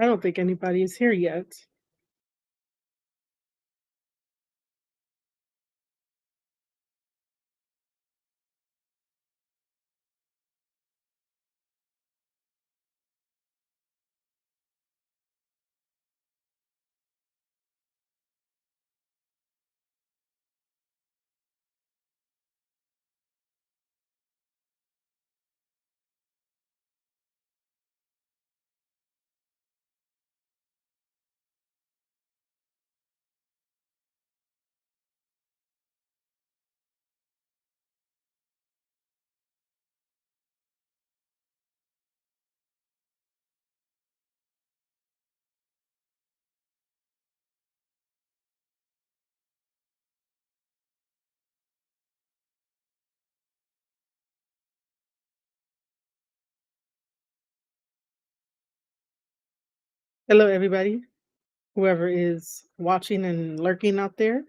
I don't think anybody is here yet. Hello, everybody, whoever is watching and lurking out there.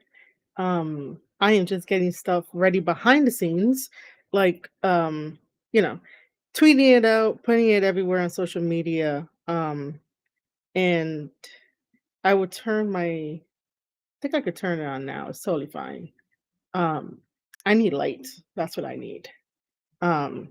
I am just getting stuff ready behind the scenes, like you know, tweeting it out, putting it everywhere on social media. And I would turn my I think I could turn it on now. It's totally fine. Um, I need light. That's what I need. Um,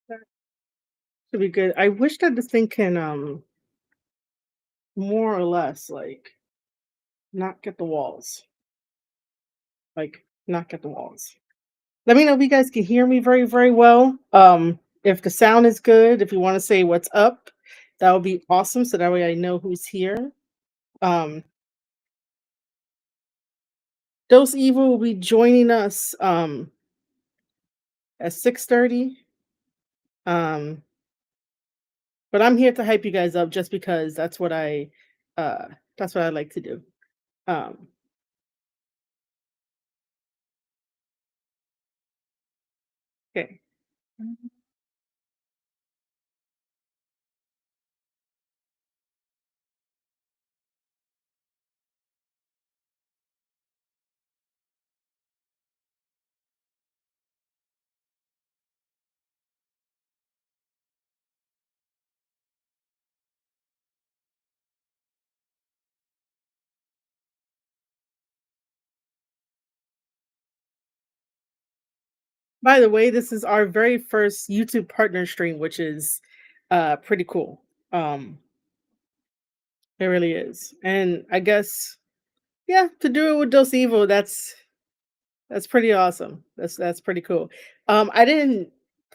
that should be good. I wish that this thing can more or less like not get the walls. Like not get the walls. Let me know if you guys can hear me very, very well. If the sound is good, if you want to say what's up, that would be awesome. So that way I know who's here. Um, Dose Evil will be joining us at 6:30. Um, but I'm here to hype you guys up just because uh that's what I like to do. Um, okay. By the way, this is our very first YouTube partner stream, which is pretty cool. Um, it really is. And I guess yeah, to do it with Dos Evo, that's pretty awesome. That's pretty cool. I didn't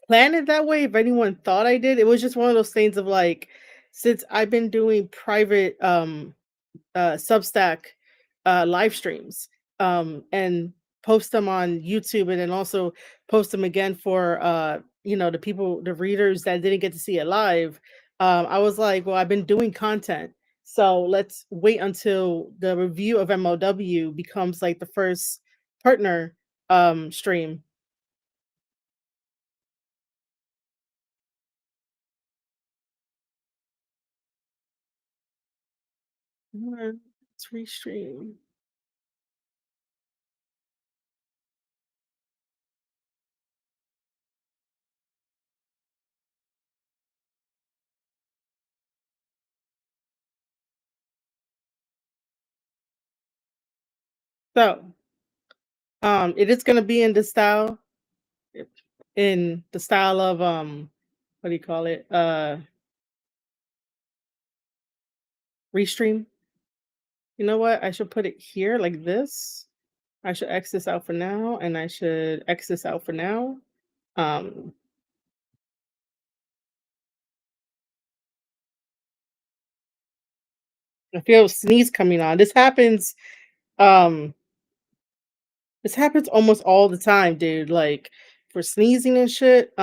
plan it that way. If anyone thought I did, it was just one of those things of like, since I've been doing private Substack live streams and post them on YouTube and then also post them again for the people, the readers that didn't get to see it live. I was like, well, I've been doing content, so let's wait until the review of MLW becomes like the first partner stream. Let's restream. So it is going to be in the style of what do you call it? Restream. You know what? I should put it here like this. I should X this out for now, and I should X this out for now. Um, I feel a sneeze coming on. Um, this happens almost all the time, dude. Like for sneezing and shit.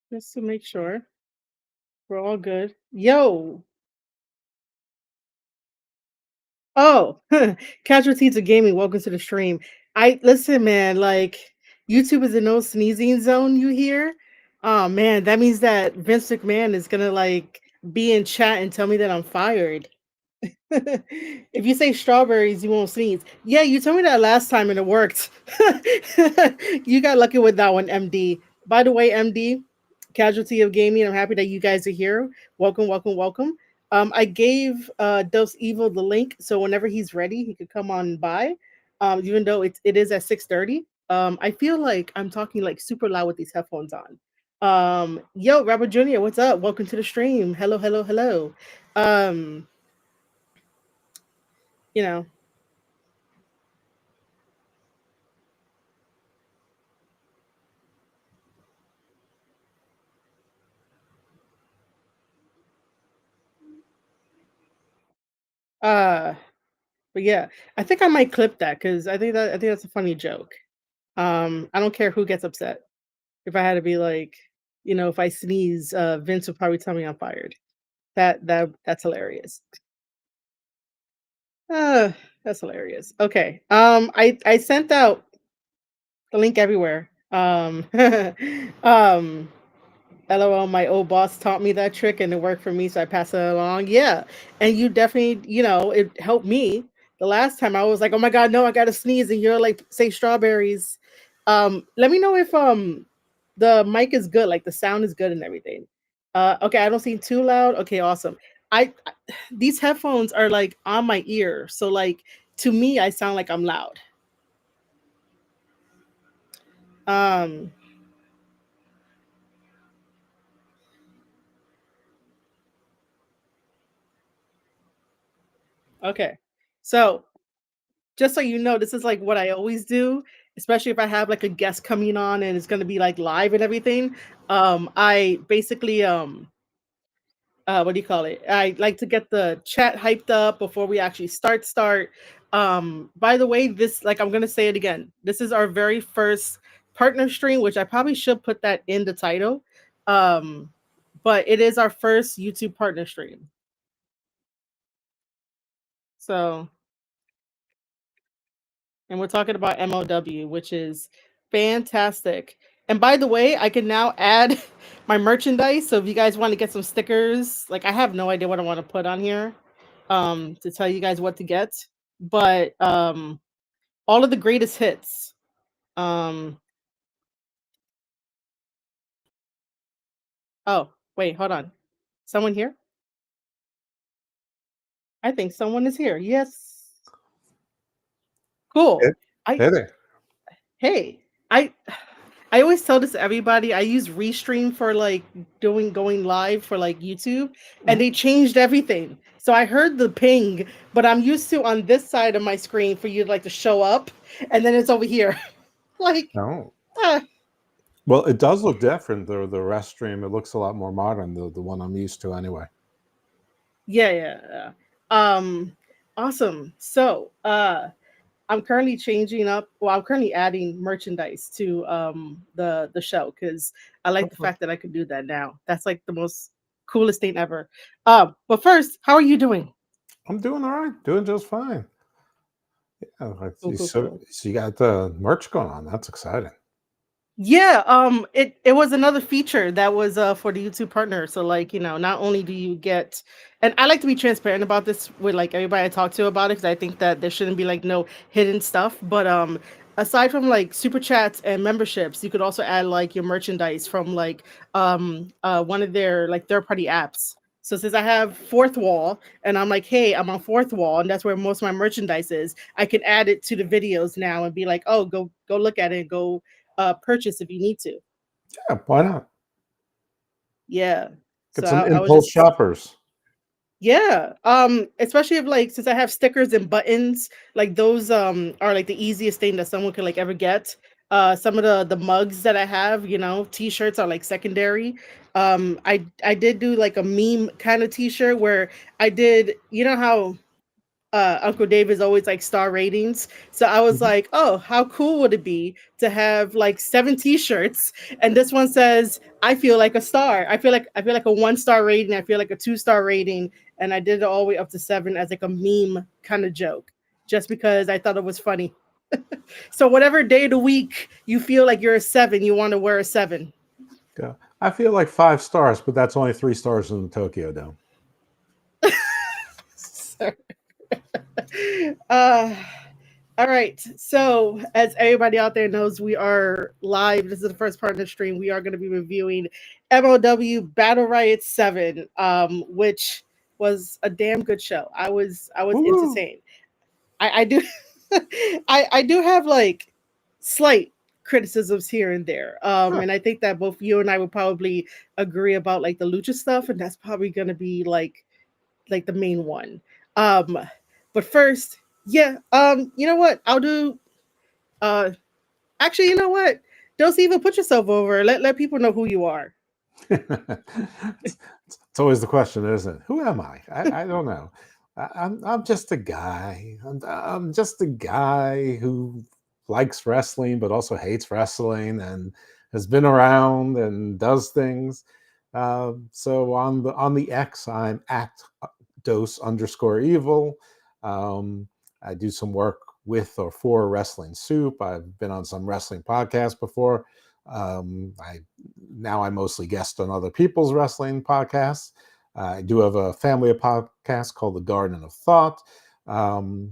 just to make sure we're all good. Yo, oh, casualties of gaming. Welcome to the stream. I listen, man. Like YouTube is a no sneezing zone. You hear? Oh man, that means that Vince McMahon is gonna like be in chat and tell me that I'm fired. If you say strawberries, you won't sneeze. Yeah, you told me that last time and it worked. You got lucky with that one, MD. By the way, MD, casualty of gaming. I'm happy that you guys are here. Welcome, welcome, welcome. I gave Dose Evil the link, so whenever he's ready, he could come on by. Even though it is at 6:30. I feel like I'm talking like super loud with these headphones on. Yo, Robert Jr., what's up? Welcome to the stream. Hello, hello, hello. Um, you know, uh But yeah, I think I might clip that because I think that's a funny joke. I don't care who gets upset. If I had to be like, if I sneeze, Vince would probably tell me I'm fired. That's hilarious. Uh, that's hilarious. Okay. I sent out the link everywhere. Um, LOL, my old boss taught me that trick and it worked for me, so I pass it along. Yeah. And you definitely, it helped me. The last time I was like, oh my god, no, I gotta sneeze, and you're like, say strawberries. Let me know if the mic is good, like the sound is good and everything. Okay, I don't seem too loud. Okay, awesome. I these headphones are like on my ear, so like to me, I sound like I'm loud. Um, okay. So just so you know, this is like what I always do, especially if I have like a guest coming on and it's gonna be like live and everything. I basically what do you call it? I like to get the chat hyped up before we actually start. By the way, this like I'm gonna say it again. This is our very first partner stream, which I probably should put that in the title. Um, but it is our first YouTube partner stream. So and we're talking about MLW, which is fantastic. And by the way, I can now add my merchandise. So if you guys want to get some stickers, like I have no idea what I want to put on here to tell you guys what to get. But all of the greatest hits. Um oh, wait, hold on. Someone here? I think someone is here. Yes. Hey, Cool. I hey there. Hey, I always tell this to everybody. I use Restream for like doing going live for like YouTube, and Mhm. they changed everything. So I heard the ping, but I'm used to on this side of my screen for you like to show up, and then it's over here. Like, Oh, uh, well, it does look different. The rest stream, it looks a lot more modern. The one I'm used to, anyway. yeah, yeah, yeah. Um, awesome. So, I'm currently changing up. Well, I'm currently adding merchandise to the show because I like the Okay. fact that I could do that now. That's like the most coolest thing ever. But first, how are you doing? I'm doing all right, doing just fine. Yeah, I Cool, see. cool, So, cool. so you got the merch going on. That's exciting. Yeah, it was another feature that was for the YouTube partner. So like, not only do you get and I like to be transparent about this with like everybody I talk to about it because I think that there shouldn't be like no hidden stuff. But aside from like super chats and memberships, you could also add like your merchandise from like one of their like third party apps. So since I have Fourth Wall and I'm like, hey, I'm on Fourth Wall and that's where most of my merchandise is, I can add it to the videos now and be like, oh, go look at it and go purchase if you need to. Yeah, why not? Yeah. Get So some I was impulse just shoppers. yeah. Especially if like since I have stickers and buttons, like those are like the easiest thing that someone could like ever get. Some of the mugs that I have, t-shirts are like secondary. I did do like a meme kind of t-shirt where I did, you know how Uncle Dave is always like star ratings. So I was Mhm. like, oh, how cool would it be to have like 7 T-shirts, and this one says, "I feel like a star. I feel like a 1 star rating. I feel like a 2 star rating," and I did it all the way up to 7 as like a meme kind of joke, just because I thought it was funny. So whatever day of the week you feel like you're a 7, you want to wear a 7. Yeah. I feel like 5 stars, but that's only 3 stars in the Tokyo Dome. So, uh, all right. So, as everybody out there knows, we are live. This is the first part of the stream. We are going to be reviewing MLW Battle Riot 7, which was a damn good show. I was Woo! entertained. I do I do have like slight criticisms here and there. Sure. And I think that both you and I would probably agree about like the lucha stuff, and that's probably gonna be like the main one. Um, but first, yeah, you know what? I'll do uh actually, you know what? Don't even put yourself over. Let people know who you are. It's always the question, isn't it? Who am I? I don't know. I'm just a guy. I'm just a guy who likes wrestling, but also hates wrestling and has been around and does things. So on the X, I'm at dose underscore evil. Um, I do some work with or for Wrestling Soup. I've been on some wrestling podcasts before. I Now I mostly guest on other people's wrestling podcasts. I do have a family of podcasts called The Garden of Thought.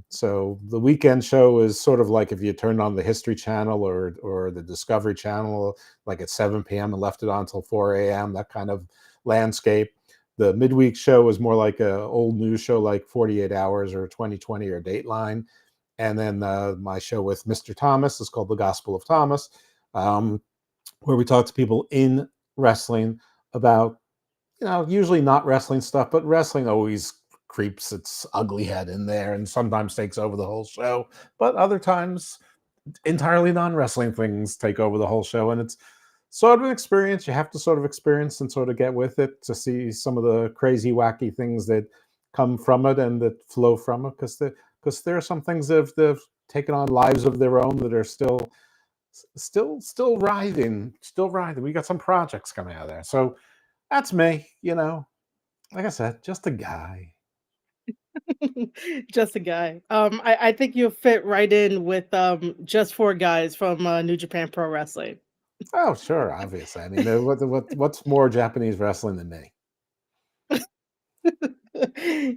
So the weekend show is sort of like if you turned on the History Channel or the Discovery Channel, like at 7 p.m. and left it on until 4 a.m. That kind of landscape. The midweek show is more like a old news show, like 48 Hours or 2020 or Dateline. And then my show with Mr. Thomas is called The Gospel of Thomas. Um, where we talk to people in wrestling about, usually not wrestling stuff, but wrestling always creeps its ugly head in there and sometimes takes over the whole show. But other times, entirely non wrestling things take over the whole show. And it's sort of an experience you have to sort of experience and sort of get with it to see some of the crazy, wacky things that come from it and that flow from it. Because there are some things that have taken on lives of their own that are still riding, still riding. We got some projects coming out of there. So that's me, like I said, just a guy. Just a guy. I think you'll fit right in with just 4 guys from New Japan Pro Wrestling. Oh, sure, obviously. I mean, what's more Japanese wrestling than me?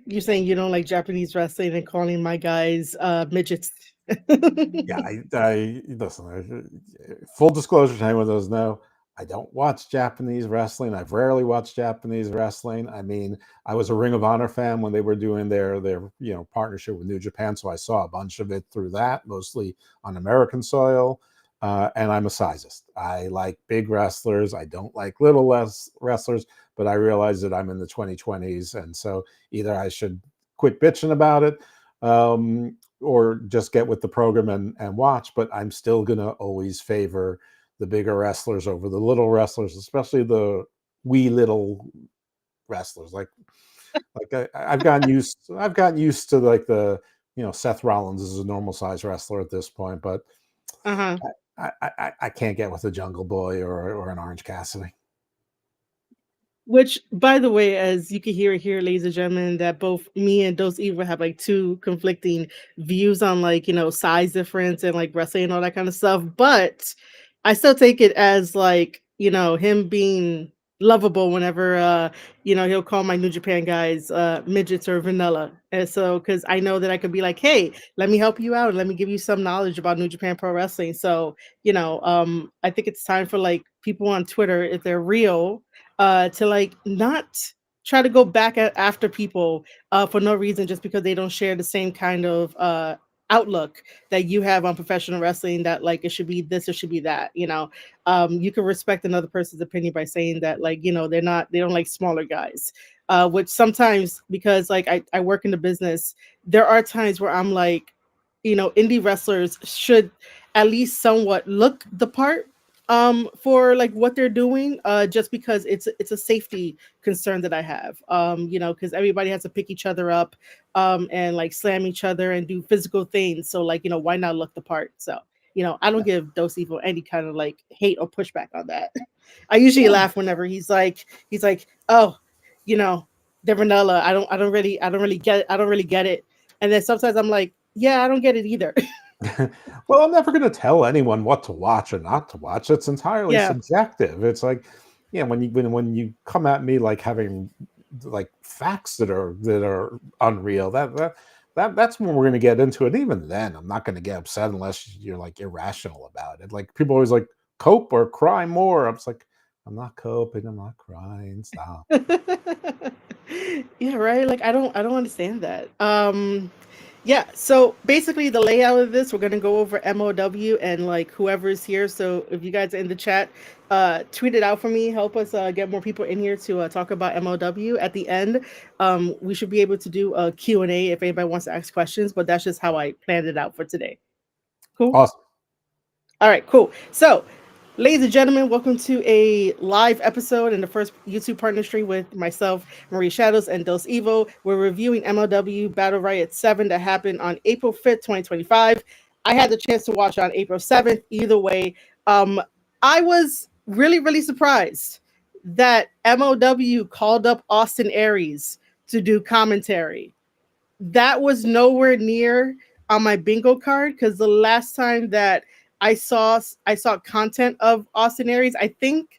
You're saying you don't like Japanese wrestling and calling my guys midgets. Yeah, I listen. Full disclosure to anyone who doesn't know, I don't watch Japanese wrestling. I've rarely watched Japanese wrestling. I mean, I was a Ring of Honor fan when they were doing their partnership with New Japan, so I saw a bunch of it through that, mostly on American soil. And I'm a sizist. I like big wrestlers. I don't like little less wrestlers. But I realize that I'm in the 2020s, and so either I should quit bitching about it, or just get with the program and watch. But I'm still going to always favor the bigger wrestlers over the little wrestlers, especially the wee little wrestlers. I've gotten used to like the Seth Rollins is a normal size wrestler at this point, but Uh-huh. I can't get with a Jungle Boy or an Orange Cassidy. Which, by the way, as you can hear here, ladies and gentlemen, that both me and Dose Eva have like two conflicting views on like, size difference and like wrestling and all that kind of stuff. But I still take it as like, him being lovable whenever he'll call my New Japan guys midgets or vanilla. And so because I know that I could be like, hey, let me help you out and let me give you some knowledge about New Japan Pro Wrestling. So, I think it's time for like people on Twitter, if they're real, to like not try to go back after people for no reason just because they don't share the same kind of outlook that you have on professional wrestling, that like it should be this or should be that. You can respect another person's opinion by saying that like they don't like smaller guys, which sometimes, because like I work in the business, there are times where I'm like, indie wrestlers should at least somewhat look the part, For like what they're doing, just because it's a safety concern that I have. Because everybody has to pick each other up, and like slam each other and do physical things. So like, why not look the part? So, I don't give Dos Evo any kind of like hate or pushback on that. I usually Yeah. laugh whenever he's like, oh, you know, they're vanilla. I don't really get it. And then sometimes I'm like, yeah, I don't get it either. Well, I'm never going to tell anyone what to watch or not to watch. It's entirely Yeah. subjective. It's like, yeah, when you come at me like having like facts that are unreal, that's when we're going to get into it. Even then, I'm not going to get upset unless you're like irrational about it. Like people always like cope or cry more. I'm just like, I'm not coping. I'm not crying. Stop. Yeah, right. Like I don't understand that. Yeah, so basically the layout of this, we're gonna go over MOW and like whoever's here. So if you guys are in the chat, tweet it out for me. Help us get more people in here to talk about MOW. At the end, we should be able to do a Q&A if anybody wants to ask questions. But that's just how I planned it out for today. Cool. Awesome. All right, cool. So, ladies and gentlemen, welcome to a live episode in the first YouTube partner stream with myself, Marie Shadows, and Dos Evo. We're reviewing MLW Battle Riot 7 that happened on April 5th, 2025. I had the chance to watch on April 7th. Either way, um, I was really, really surprised that MLW called up Austin Aries to do commentary. That was nowhere near on my bingo card because the last time that I saw content of Austin Aries, I think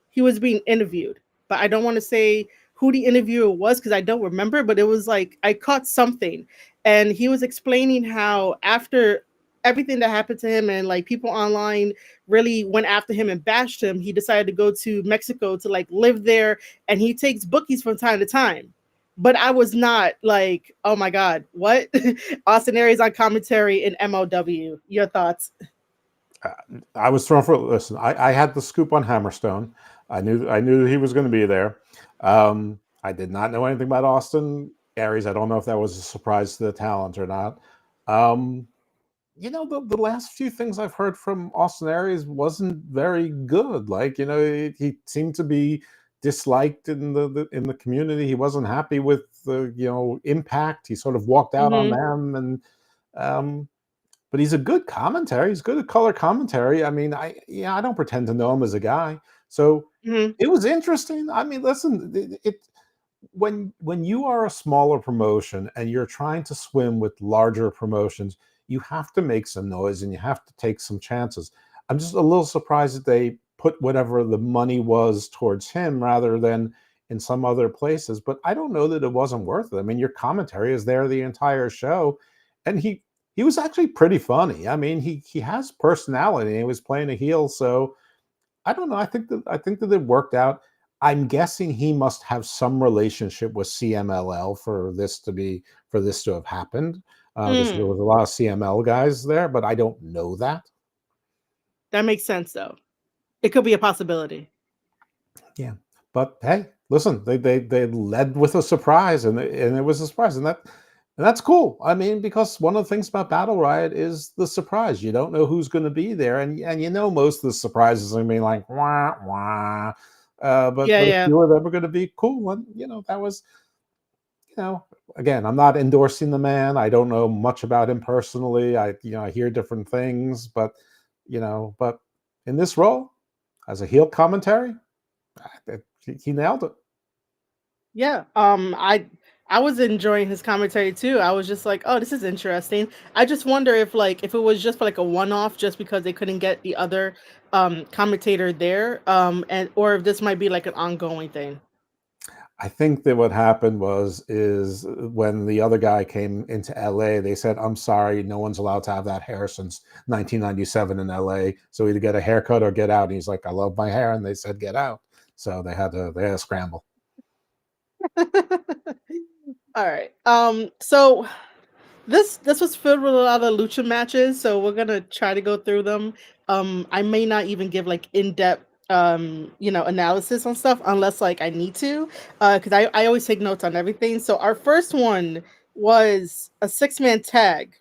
he was being interviewed, but I don't want to say who the interviewer was because I don't remember. But it was like I caught something, and he was explaining how after everything that happened to him and like people online really went after him and bashed him, he decided to go to Mexico to like live there, and he takes bookies from time to time. But I was not like, oh my god, what? Austin Aries on commentary in MOW. Your thoughts? Uh, I was thrown for listen. I had the scoop on Hammerstone. I knew that he was going to be there. I did not know anything about Austin Aries. I don't know if that was a surprise to the talent or not. Um, the last few things I've heard from Austin Aries wasn't very good. Like he seemed to be disliked in the community. He wasn't happy with the impact. He sort of walked out on Mm-hmm. them and. Um, but he's a good commentary. He's good at color commentary. I mean, I don't pretend to know him as a guy. So Mm-hmm. it was interesting. I mean, listen, when you are a smaller promotion and you're trying to swim with larger promotions, you have to make some noise and you have to take some chances. I'm just a little surprised that they put whatever the money was towards him rather than in some other places. But I don't know that it wasn't worth it. I mean, your commentary is there the entire show, and he was actually pretty funny. I mean, he has personality. He was playing a heel, so I don't know. I think that it worked out. I'm guessing he must have some relationship with CMLL for this to have happened because there Mm. was a lot of CML guys there, but I don't know that. That makes sense though. It could be a possibility. Yeah, but hey, listen, they led with a surprise, and it was a surprise, and that's cool. I mean, because one of the things about Battle Riot is the surprise. You don't know who's going to be there, and most of the surprises are going to be like wah wah. But Yeah, a yeah. few of them are going to be cool, and that was you know again, I'm not endorsing the man. I don't know much about him personally. I hear different things, but in this role as a heel commentary. He nailed it. Yeah. I was enjoying his commentary too. I was just like, "Oh, this is interesting." I just wonder if it was just for like a one-off just because they couldn't get the other commentator there and or if this might be like an ongoing thing. I think that what happened is when the other guy came into LA, they said, "I'm sorry, no one's allowed to have that hair since 1997 in LA. So either get a haircut or get out." And he's like, "I love my hair," and they said, "Get out." So they had to scramble. All right. So this was filled with a lot of lucha matches, so we're gonna try to go through them. I may not even give like in-depth analysis on stuff unless like I need to, because I always take notes on everything. So our first one was a six-man tag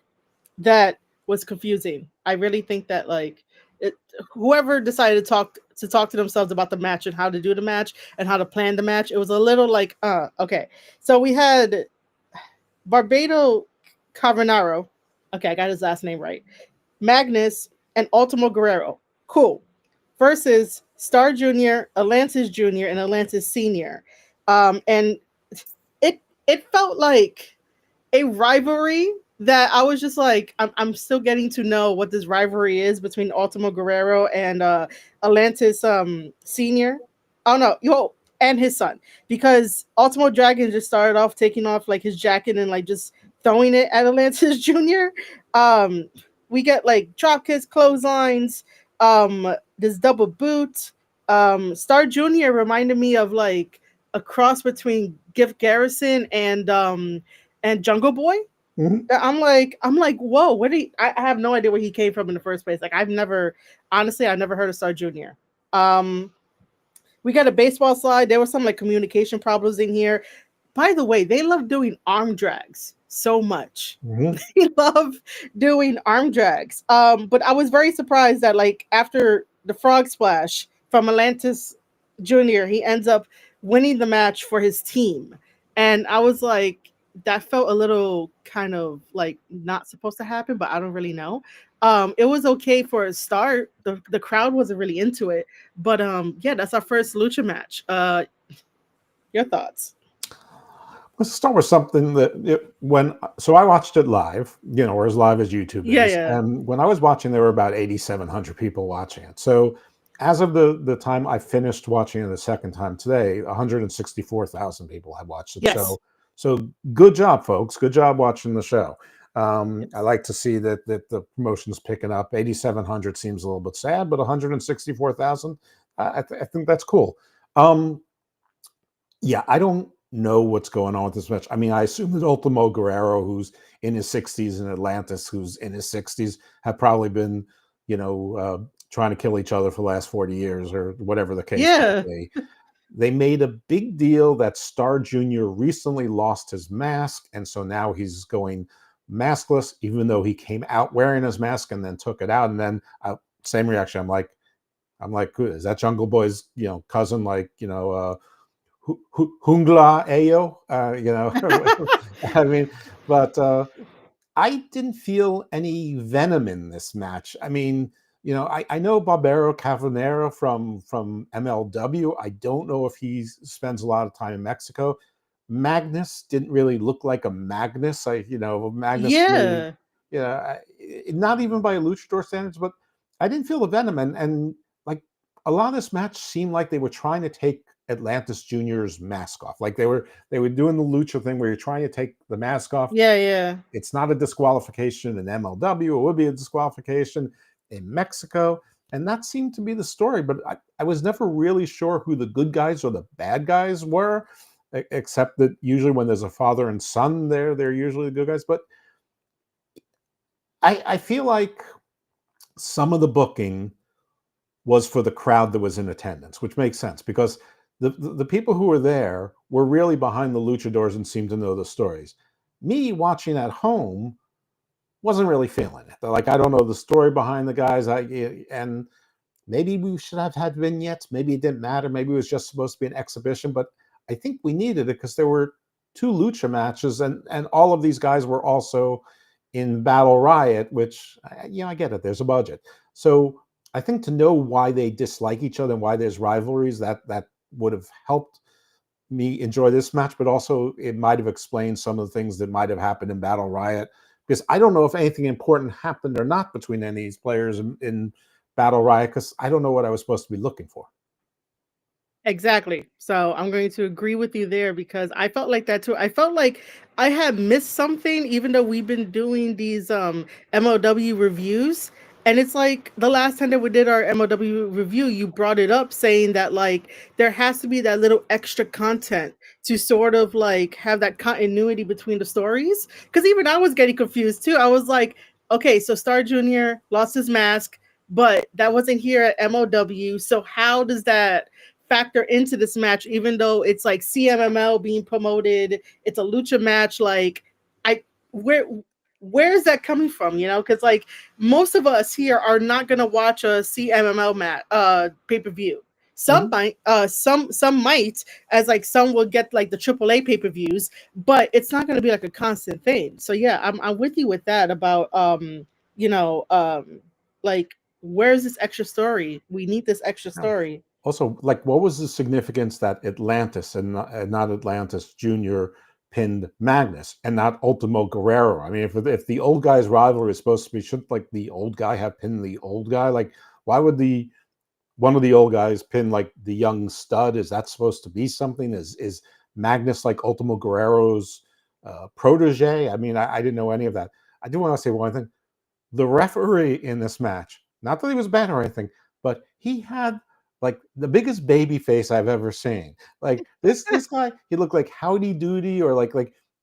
that was confusing. I really think that like it, whoever decided to talk to themselves about the match and how to do the match and how to plan the match, it was a little like, okay. So we had Barbado Carbonaro. Okay, I got his last name right. Magnus and Ultimo Guerrero. Cool. Versus Star Junior, Atlantis Junior, and Atlantis Senior. And it felt like a rivalry that I was just like, I'm still getting to know what this rivalry is between Ultimo Guerrero and Atlantis Senior. Oh no, yo, and his son, because Ultimo Dragon just started off taking off like his jacket and like just throwing it at Atlantis Junior. Um, we get like drop kicks, clotheslines, this double boot. Star Junior reminded me of like a cross between Gift Garrison and Jungle Boy. Mhm. I'm like, whoa, what do I have no idea where he came from in the first place. Like I've never heard of Star Junior. Um, we got a baseball slide. There was some like communication problems in here. By the way, they love doing arm drags so much. Mhm. They love doing arm drags. But I was very surprised that like after the frog splash from Atlantis Junior, he ends up winning the match for his team, and I was like, that felt a little kind of like not supposed to happen, but I don't really know. It was okay for a start. The crowd wasn't really into it, but yeah, that's our first lucha match. Your thoughts? Let's start with something that so I watched it live, or as live as YouTube Yeah, is. yeah. And when I was watching, there were about 8,700 people watching it. So as of the time I finished watching it the second time today, 164,000 people have watched it. Yes. So good job, folks. Good job watching the show. I like to see that the promotion's picking up. 8,700 seems a little bit sad, but 164,000, I think that's cool. Um, yeah, I don't know what's going on with this match. I mean, I assume that Ultimo Guerrero, who's in his 60s, and Atlantis, who's in his 60s, have probably been, trying to kill each other for the last 40 years or whatever the case might Yeah. be. They made a big deal that Star Jr. recently lost his mask, and so now he's going maskless, even though he came out wearing his mask and then took it out. And then same reaction. I'm like, is that Jungle Boy's, cousin? Like, Hungla Ayo, I mean, but I didn't feel any venom in this match. I mean, I know Barbero Cavanero from MLW. I don't know if he spends a lot of time in Mexico. Magnus didn't really look like a Magnus. Magnus to me, Yeah. not even by luchador standards, but I didn't feel the venom. And like a lot of this match seemed like they were trying to take Atlantis Junior's mask off. Like they were doing the lucha thing where you're trying to take the mask off. Yeah, yeah. It's not a disqualification in MLW. It would be a disqualification in Mexico. And that seemed to be the story. But I was never really sure who the good guys or the bad guys were, except that usually when there's a father and son there, they're usually the good guys. But I feel like some of the booking was for the crowd that was in attendance, which makes sense because the people who were there were really behind the luchadors and seemed to know the stories. Me watching at home wasn't really feeling it. Like I don't know the story behind the guys. And maybe we should have had vignettes. Maybe it didn't matter. Maybe it was just supposed to be an exhibition. But I think we needed it because there were two lucha matches, and all of these guys were also in Battle Riot, which I get it. There's a budget, so I think to know why they dislike each other and why there's rivalries, that would have helped me enjoy this match, but also it might have explained some of the things that might have happened in Battle Riot. Because I don't know if anything important happened or not between any of these players in Battle Riot, because I don't know what I was supposed to be looking for. Exactly. So I'm going to agree with you there because I felt like that too. I felt like I had missed something, even though we've been doing these MLW reviews. And it's like the last time that we did our MLW review, you brought it up saying that like there has to be that little extra content to sort of like have that continuity between the stories. Because even I was getting confused too. I was like, okay, so Star Jr. lost his mask, but that wasn't here at MLW. So how does that factor into this match, even though it's like CMML being promoted, it's a lucha match. Like, I where where is that coming from? You know, because like most of us here are not gonna watch a CMML pay per view. Some Mhm. might, some might, as like some will get like the AAA pay per views, but it's not gonna be like a constant thing. So yeah, I'm with you with that about you know, like where's this extra story? We need this extra Yeah. story. Also, like, what was the significance that Atlantis and not Atlantis Junior pinned Magnus and not Ultimo Guerrero? I mean, if the old guy's rivalry is supposed to be, shouldn't like the old guy have pinned the old guy? Like, why would the one of the old guys pin like the young stud? Is that supposed to be something? Is Magnus like Ultimo Guerrero's protege? I mean, I didn't know any of that. I do want to say one thing: the referee in this match, not that he was bad or anything, but he had like the biggest baby face I've ever seen. Like this guy, he looked like Howdy Doody, or like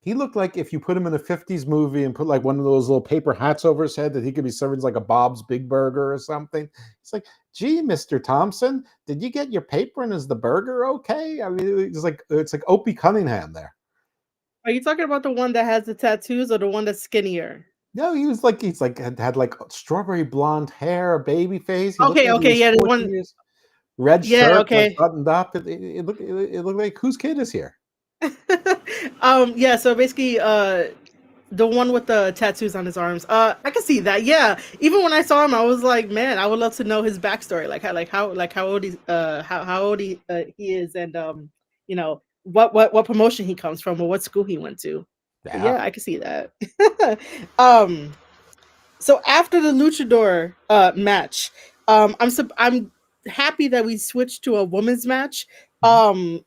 he looked like if you put him in a 50s movie and put like one of those little paper hats over his head that he could be serving like a Bob's Big Burger or something. It's like, gee, Mr. Thompson, did you get your paper and is the burger okay? I mean, it's like Opie Cunningham there. Are you talking about the one that has the tattoos or the one that's skinnier? No, he's like had like strawberry blonde hair, a baby face. He looked Okay, like he okay, was yeah, the 14 one, years. Red yeah, shirt, like okay. buttoned up. It looked like whose kid is here? Yeah, so basically the one with the tattoos on his arms. I can see that. Yeah. Even when I saw him, I was like, man, I would love to know his backstory. How old he is, and you know, what promotion he comes from or what school he went to. But Yeah. yeah, I can see that. um so after the luchador match, I'm happy that we switched to a women's match. Mhm. Um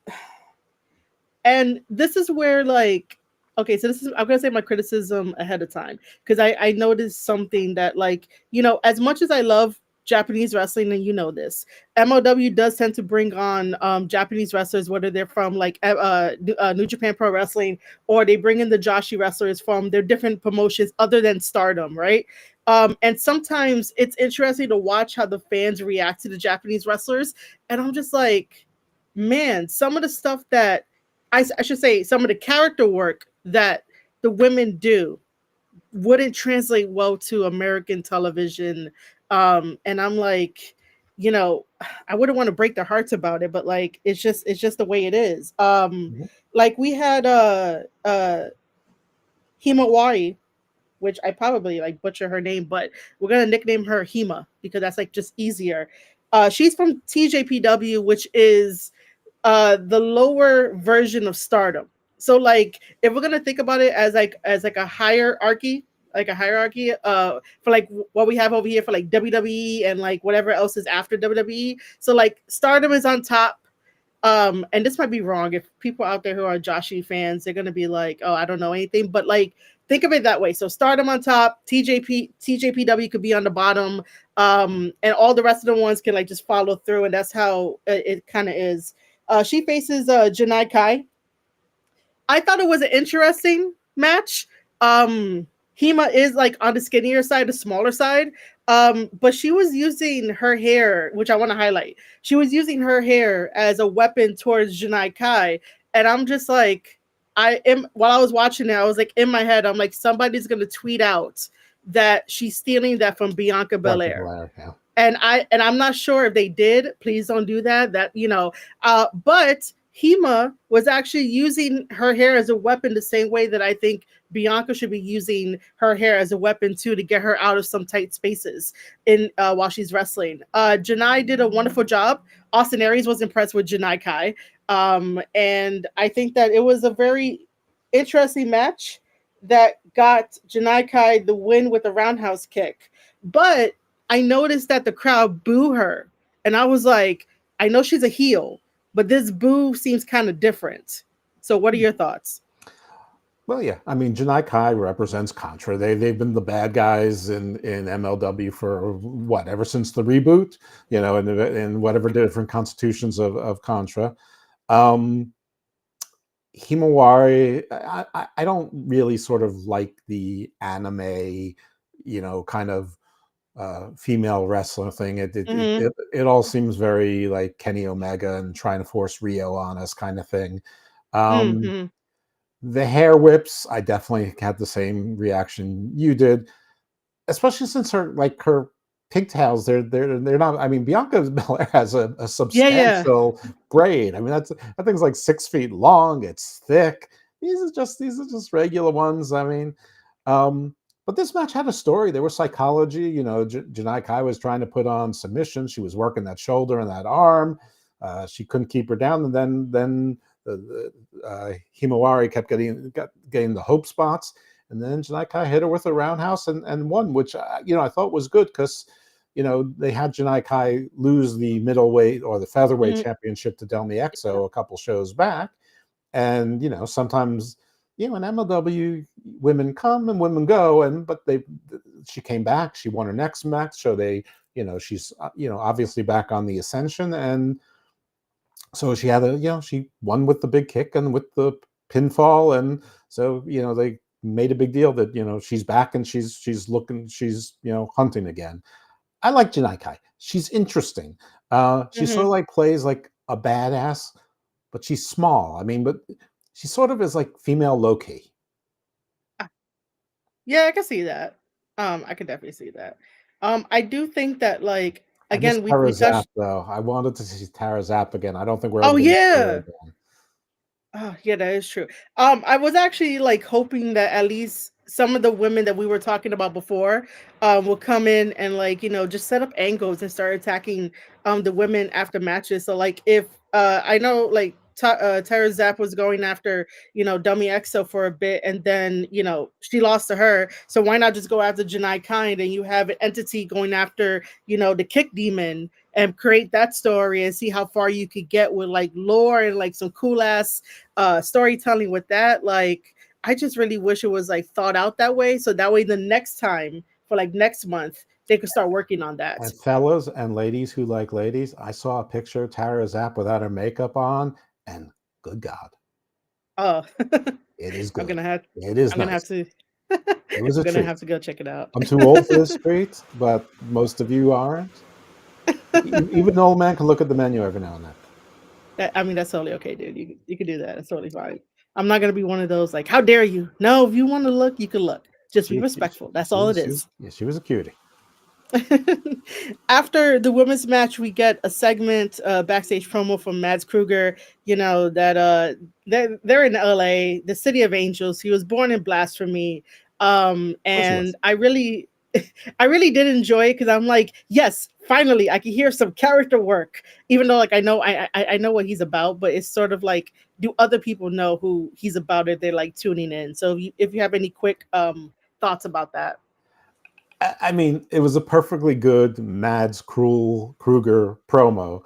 and this is where like, okay, so this is, I'm gonna say my criticism ahead of time, because I noticed something that, like, you know, as much as I love Japanese wrestling, and you know this, MLW does tend to bring on Japanese wrestlers, whether they're from like New Japan Pro Wrestling, or they bring in the Joshi wrestlers from their different promotions other than Stardom, right? And sometimes it's interesting to watch how the fans react to the Japanese wrestlers, and I'm just like, man, some of the stuff that I should say, some of the character work that the women do wouldn't translate well to American television. And I'm like, you know, I wouldn't want to break their hearts about it, but like it's just the way it is. Mhm. Like we had Himawari, which I probably like butcher her name, but we're gonna nickname her Hima because that's like just easier. She's from TJPW, which is the lower version of Stardom. So like if we're gonna think about it as like a hierarchy, for like what we have over here for like WWE and like whatever else is after WWE. So like Stardom is on top. And this might be wrong. If people out there who are Joshi fans, they're gonna be like, oh, I don't know anything. But like think of it that way. So Stardom on top, TJPW could be on the bottom, and all the rest of the ones can like just follow through, and that's how it kind of is. She faces Janai Kai. I thought it was an interesting match. Hema is like on the skinnier side, the smaller side. But she was using her hair, which I want to highlight. She was using her hair as a weapon towards Janai Kai. And I'm just like, I am while I was watching it, I was like in my head, I'm like, somebody's gonna tweet out that she's stealing that from Bianca Bianca Belair. Belair, yeah. And I'm not sure if they did. Please don't do that. That, you know, but Hema was actually using her hair as a weapon the same way that I think Bianca should be using her hair as a weapon too, to get her out of some tight spaces in while she's wrestling. Janai did a wonderful job. Austin Aries was impressed with Janai Kai, and I think that it was a very interesting match that got Janai Kai the win with a roundhouse kick. But I noticed that the crowd boo her, and I was like, I know she's a heel, but this boo seems kind of different. So, what are your thoughts? Well, yeah. I mean, Janai Kai represents Contra. They've been the bad guys in MLW for what, ever since the reboot, and whatever different constitutions of Contra. Um, Himawari, I don't really sort of like the anime, kind of female wrestler thing. Mm-hmm. It all seems very like Kenny Omega and trying to force Rio on us kind of thing. Um, Mm-hmm. The hair whips, I definitely had the same reaction you did, especially since her pigtails, they're not. I mean, Bianca Belair has a Yeah, yeah. substantial braid. I mean, that thing's like 6 feet long. It's thick. These are just regular ones. I mean, um, but this match had a story. There was psychology. Janai Kai was trying to put on submission. She was working that shoulder and that arm. She couldn't keep her down, and then Himawari kept getting the hope spots, and then Janai Kai hit her with a roundhouse and won, which I thought was good because they had Janai Kai lose the middleweight or the featherweight Mhm. championship to Delmi Exo a couple shows back, and sometimes in MLW women come and women go, and but she came back, she won her next match, so she's obviously back on the ascension, and so she won with the big kick and with the pinfall, and so they made a big deal that she's back and she's hunting again. I like Janai Kai. She's interesting. She sort of Mhm. like plays like a badass, but she's small. I mean, but she sort of is like female Loki. Ah, yeah, I can see that. I could definitely see that. I do think that, like, I miss again, we Tara Zap touched. though. I wanted to see Tara Zap again. I don't think we're ever Oh, going to see her yeah. again. Oh, yeah, that is true. I was actually like hoping that at least some of the women that we were talking about before will come in and, like, just set up angles and start attacking the women after matches. So like if I know, like, Tara Zapp was going after, Dummy EXO for a bit, and then she lost to her. So why not just go after Janai Kind, and you have an entity going after, the Kick Demon, and create that story and see how far you could get with like lore and like some cool ass storytelling with that. Like, I just really wish it was like thought out that way, so that way the next time, for like next month, they could start working on that. And fellas and ladies who like ladies, I saw a picture of Tara Zap without her makeup on, and good God, Oh, it is i'm good. gonna have It is i'm gonna have nice. to It was I'm a gonna treat. have to go check it out. I'm too old for this treat, but most of you aren't. Even an old man can look at the menu every now and then. I mean, that's totally okay, dude. You can do that. It's totally fine. I'm not gonna be one of those like, how dare you? No, if you want to look, you can look. Just be respectful. That's all it is. Yeah, she was a cutie. After the women's match, we get a segment, backstage promo from Mads Kruger. That they're in LA, the city of angels. He was born in blasphemy. Of course he And was. I really I really did enjoy it because I'm like, yes, finally I can hear some character work. Even though, like, I know I know what he's about, but it's sort of like, do other people know who he's about if they're like tuning in? So if you have any quick thoughts about that. I mean, it was a perfectly good Mads Kruger promo,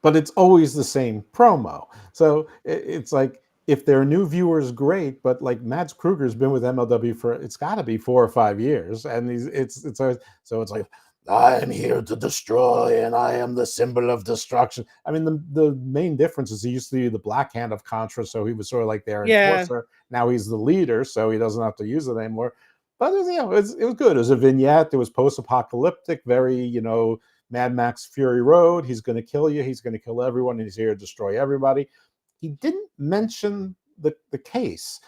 but it's always the same promo. So it's like if there are new viewers, great. But like Mads Kruger's been with MLW for it's got to be 4 or 5 years, and it's always, so it's like I am here to destroy, and I am the symbol of destruction. I mean, the main difference is he used to be the Black Hand of Contra, so he was sort of like their Yeah, enforcer. Now he's the leader, so he doesn't have to use it anymore. But it was good. It was a vignette. It was post-apocalyptic, very Mad Max Fury Road. He's going to kill you. He's going to kill everyone. And he's here to destroy everybody. He didn't mention the case,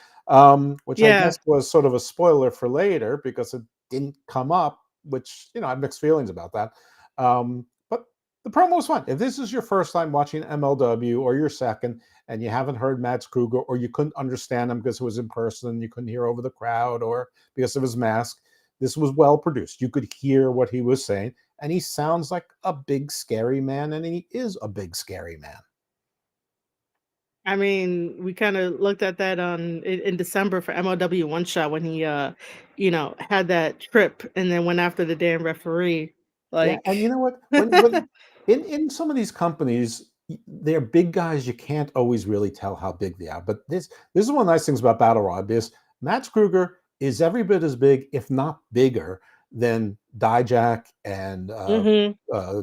which I yeah. guess was sort of a spoiler for later because it didn't come up. Which I have mixed feelings about that. But the promo was fun. If this is your first time watching MLW or your second, and you haven't heard Mads Kruger, or you couldn't understand him because it was in person, you couldn't hear over the crowd, or because of his mask, this was well produced. You could hear what he was saying, and he sounds like a big scary man, and he is a big scary man. I mean, we kind of looked at that in December for MLW One Shot when he had that trip and then went after the damn referee. Yeah, and you Like, know what? When in some of these companies, they're big guys. You can't always really tell how big they are. But this is one of the nice things about Battle Rod is Matt Kruger is every bit as big, if not bigger, than Dijak and mhm. uh,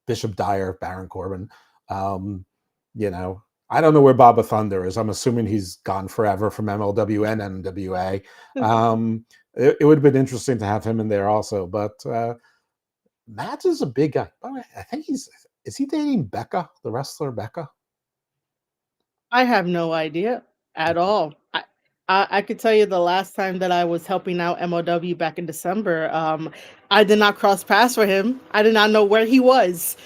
Bishop Dyer, Baron Corbin. Um, I don't know where Baba Thunder is. I'm assuming he's gone forever from MLW and NWA. It would have been interesting to have him in there also, but. Mads is a big guy. By the way, I think is he dating Becca, the wrestler Becca? I have no idea at Okay. all. I could tell you the last time that I was helping out MLW back in December, I did not cross paths for him. I did not know where he was.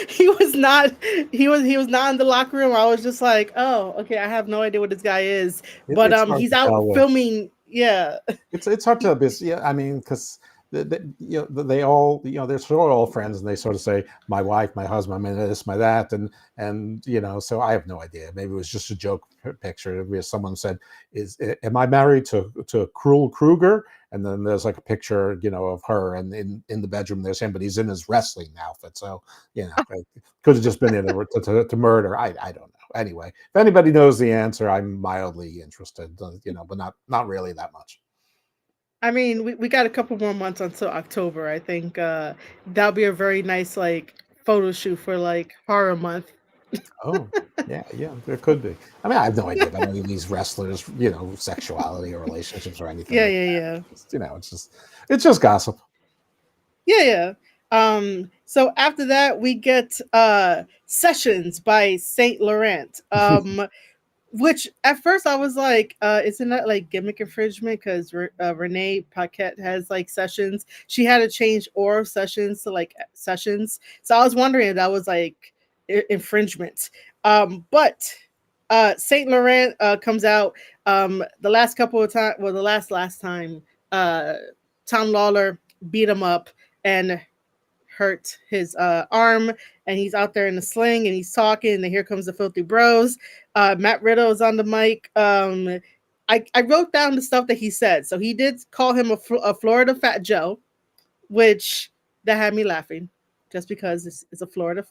he was not he was not in the locker room. I was just like, oh, okay, I have no idea what this guy is. But It's hard he's to out tell which. filming. Yeah. It's hard to yeah, I mean, because they all, they're sort of all friends, and they sort of say my wife, my husband, my this, my that, and so I have no idea. Maybe it was just a joke picture where someone said, "Is am I married to Cruel Kruger?" And then there's like a picture, of her, and in the bedroom there's him, but he's in his wrestling outfit. So it could have just been in to murder. I don't know. Anyway, if anybody knows the answer, I'm mildly interested, but not really that much. I mean, we got a couple more months until October. I think that'll be a very nice like photo shoot for like horror month. Oh, yeah, yeah, there could be. I mean, I have no idea about any of these wrestlers, sexuality or relationships or anything Yeah, like yeah, that. yeah. It's just gossip. Yeah, yeah. So after that we get Sessions by Saint Laurent. Which at first I was like, isn't that like gimmick infringement? Because Renee Paquette has like sessions. She had to change oral sessions to like sessions. So I was wondering if that was like infringement. But Saint Laurent comes out the last couple of times. Well, the last time, uh, Tom Lawler beat him up and hurt his arm, and he's out there in the sling and he's talking, and here comes the Filthy Bros. Matt Riddle is on the mic. I wrote down the stuff that he said. So he did call him a Florida Fat Joe, which that had me laughing just because it's a Florida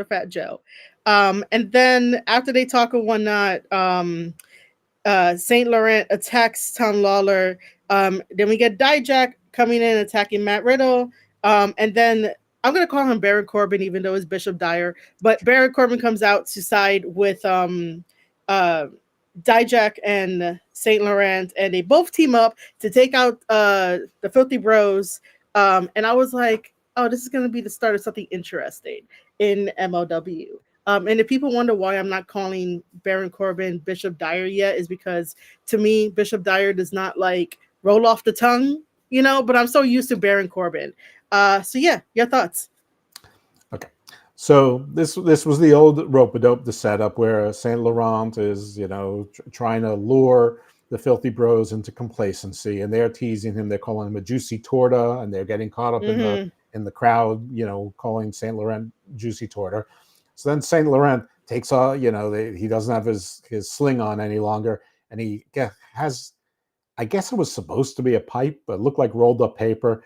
Fat Joe. And then after they talk and whatnot, Saint Laurent attacks Tom Lawler. Then we get Dijak coming in attacking Matt Riddle. And then I'm gonna call him Baron Corbin, even though it's Bishop Dyer. But Baron Corbin comes out to side with uh, Dijak and Saint Laurent, and they both team up to take out the Filthy Bros. And I was like, oh, this is gonna be the start of something interesting in MLW. And if people wonder why I'm not calling Baron Corbin Bishop Dyer yet, is because to me, Bishop Dyer does not like roll off the tongue, but I'm so used to Baron Corbin. So yeah, your thoughts. Okay. So this was the old rope a dope, the setup where Saint Laurent is, trying to lure the Filthy Bros into complacency, and they're teasing him. They're calling him a juicy torta, and they're getting caught up in the Mm-hmm. crowd, calling Saint Laurent juicy torta. So then Saint Laurent takes he doesn't have his sling on any longer, and has, I guess it was supposed to be a pipe, but it looked like rolled up paper.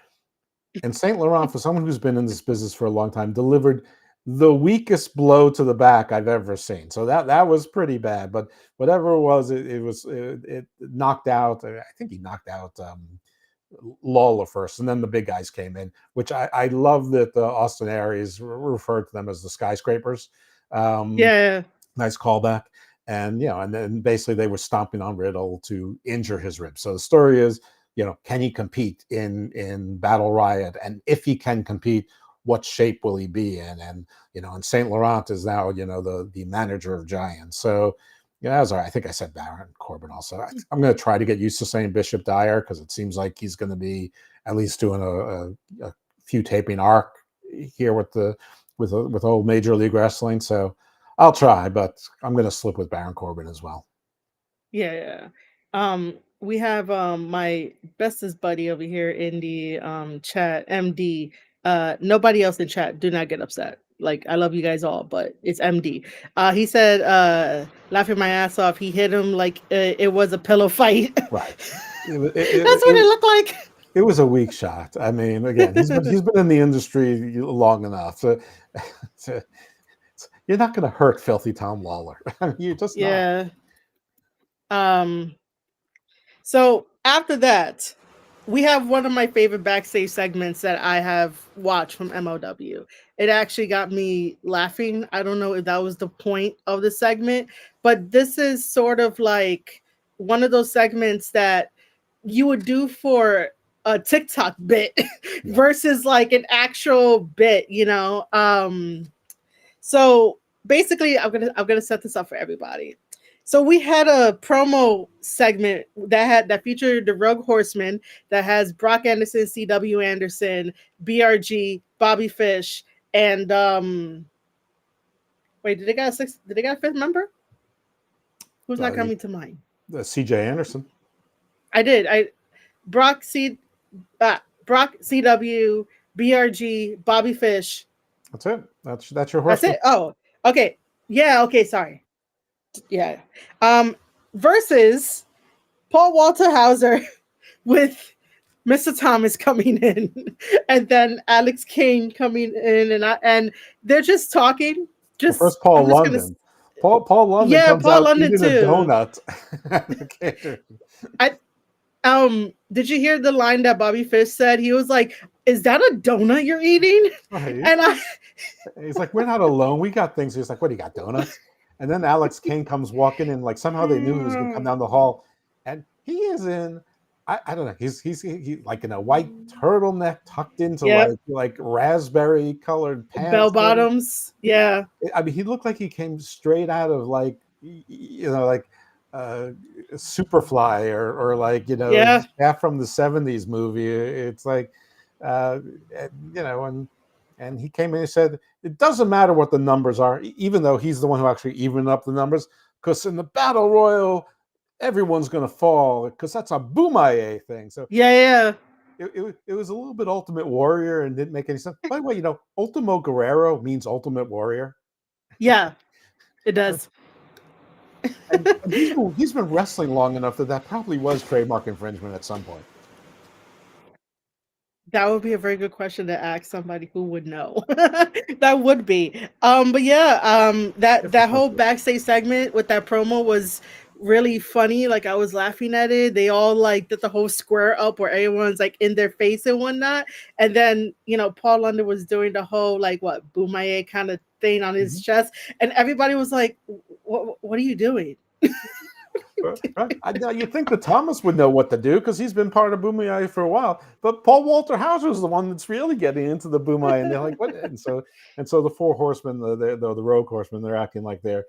And Saint Laurent, for someone who's been in this business for a long time, delivered the weakest blow to the back I've ever seen. So that was pretty bad. But whatever it was, it knocked out. I think he knocked out Lawler first, and then the big guys came in. Which I love that Austin Aries referred to them as the skyscrapers. Um, Yeah. Nice callback. And and then basically they were stomping on Riddle to injure his ribs. So the story is, can he compete in Battle Riot? And if he can compete, what shape will he be in? And Saint Laurent is now, the manager of Giants. So that was all right. I think I said Baron Corbin also. I'm going to try to get used to saying Bishop Dyer, because it seems like he's going to be at least doing a few taping arc here with old Major League Wrestling. So I'll try, but I'm going to slip with Baron Corbin as well. Yeah, yeah. We have my bestest buddy over here in the chat, MD. Nobody else in chat, do not get upset. Like I love you guys all, but it's MD. He said, laughing my ass off. He hit him like it was a pillow fight. Right. It, That's what it it, looked like. it was a weak shot. I mean, again, he's been in the industry long enough. So, to, you're not going to hurt Filthy Tom Lawler. I mean, you're just not. Yeah. Um. So after that, we have one of my favorite backstage segments that I have watched from MLW. It actually got me laughing. I don't know if that was the point of the segment, but this is sort of like one of those segments that you would do for a TikTok bit Yeah. versus like an actual bit. So basically I'm gonna set this up for everybody. So we had a promo segment that featured the Rogue Horseman that has Brock Anderson, C.W. Anderson, BRG, Bobby Fish, and wait, did they got a six? Did they got a fifth member? Who's not Uh, coming to mind? CJ Anderson. I did. I Brock C. Brock CW, BRG, Bobby Fish. That's it. That's your That's horseman. it. Oh, okay. Yeah. Okay. Sorry. Yeah. Um, versus Paul Walter Hauser with Mr. Thomas coming in, and then Alex Kane coming in, and they're just talking. Well, Just first Paul I'm just gonna. London. Paul London Yeah, comes Paul out London eating a too. donut. Okay. I did you hear the line that Bobby Fish said? He was like, "Is that a donut you're eating?" Right. And I He's like, we're not alone. We got things. He's like, what do you got, donuts? And then Alex Kane comes walking in, like somehow they knew he was going to come down the hall, and he is in. I don't know. He's like in a white turtleneck tucked into Yep, like raspberry colored bell pants. bottoms. He, Yeah. I mean, he looked like he came straight out of like like uh, Superfly or like Yeah. staff from the '70s movie. It's like you know, and he came in and said it doesn't matter what the numbers are, even though he's the one who actually evened up the numbers, because in the battle royal everyone's going to fall because that's a Boomaye thing. So Yeah, yeah. it was a little bit Ultimate Warrior and didn't make any sense. By the way, Ultimo Guerrero means Ultimate Warrior. Yeah, it does. And he's been wrestling long enough that probably was trademark infringement at some point. That would be a very good question to ask somebody who would know. That would be. But yeah, If that it's not whole true. backstage segment with that promo was really funny. Like I was laughing at it. They all like did the whole square up where everyone's like in their face and whatnot. And then Paul London was doing the whole like what Boomaye kind of thing on his Mhm. chest, and everybody was like, What are you doing?" Right. Now you think that Thomas would know what to do because he's been part of Boomayai for a while, but Paul Walter Hauser is the one that's really getting into the Boomai, and they're like, "What?" And so the four horsemen, the rogue horsemen, they're acting like they're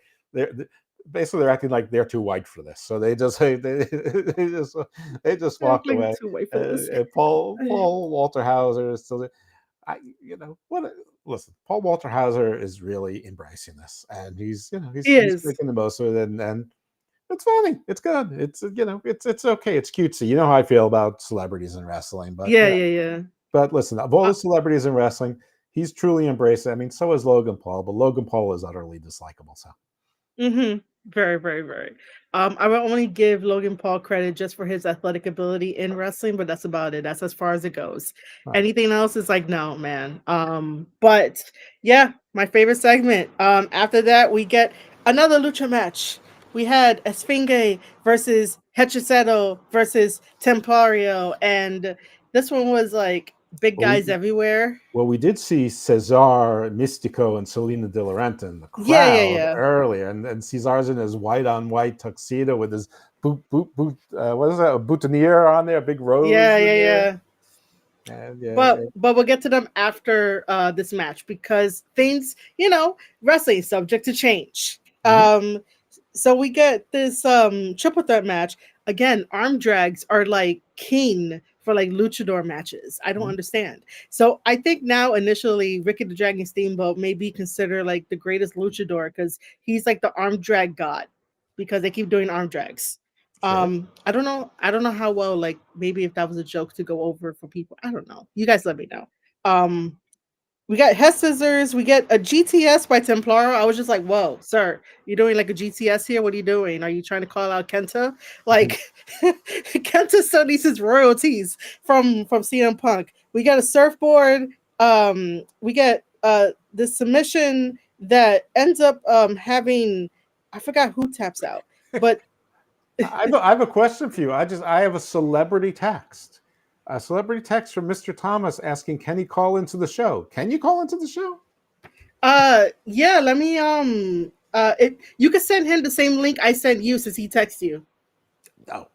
basically they're acting like they're too white for this. So they just they just Act walked like away. too white for this. And Paul Walter Hauser is still. I what. Listen, Paul Walter Hauser is really embracing this, and He he's is. making the most of it, and it's funny. It's good. It's okay. It's cutesy. You know how I feel about celebrities in wrestling, but Yeah, yeah. yeah, yeah. But listen, of all Uh, the celebrities in wrestling, he's truly embraced it. I mean, so is Logan Paul, but Logan Paul is utterly dislikable. So, Mhm. Very, very, very. I will only give Logan Paul credit just for his athletic ability in wrestling, but that's about it. That's as far as it goes. right. Anything else is like, no, man. But yeah, my favorite segment. After that, we get another lucha match. We had Esfinge versus Hechiceto versus Templario, and this one was like big Well, we guys everywhere. well we did see Cesar Mystico and Selena De Laurenta in the Yeah, yeah, crowd yeah. earlier, and Cesar's in his white on white tuxedo with his boot. What is that? A boutonniere on there, a big rose Yeah, in yeah, there, yeah. and yeah. But we'll get to them after this match because things, wrestling is subject to change. Mhm, So we get this triple threat match. Again, arm drags are like king for like luchador matches. I don't mhm. understand. So I think now initially Ricky the Dragon Steamboat may be considered like the greatest luchador because he's like the arm drag god because they keep doing arm drags. Sure. I don't know how well, like maybe if that was a joke to go over for people. I don't know. You guys let me know. Um we got Head Scissors. We get a GTS by Templaro. I was just like, whoa, sir, you're doing like a GTS here? What are you doing? Are you trying to call out Kenta? Like, Kenta still needs his royalties from CM Punk. We got a surfboard. We get the submission that ends up having, I forgot who taps out, but I have a question for you. I have a celebrity text. A celebrity text from Mr. Thomas asking, can he call into the show? Can you call into the show? yeah, let me you can send him the same link I sent you since he texted you. No.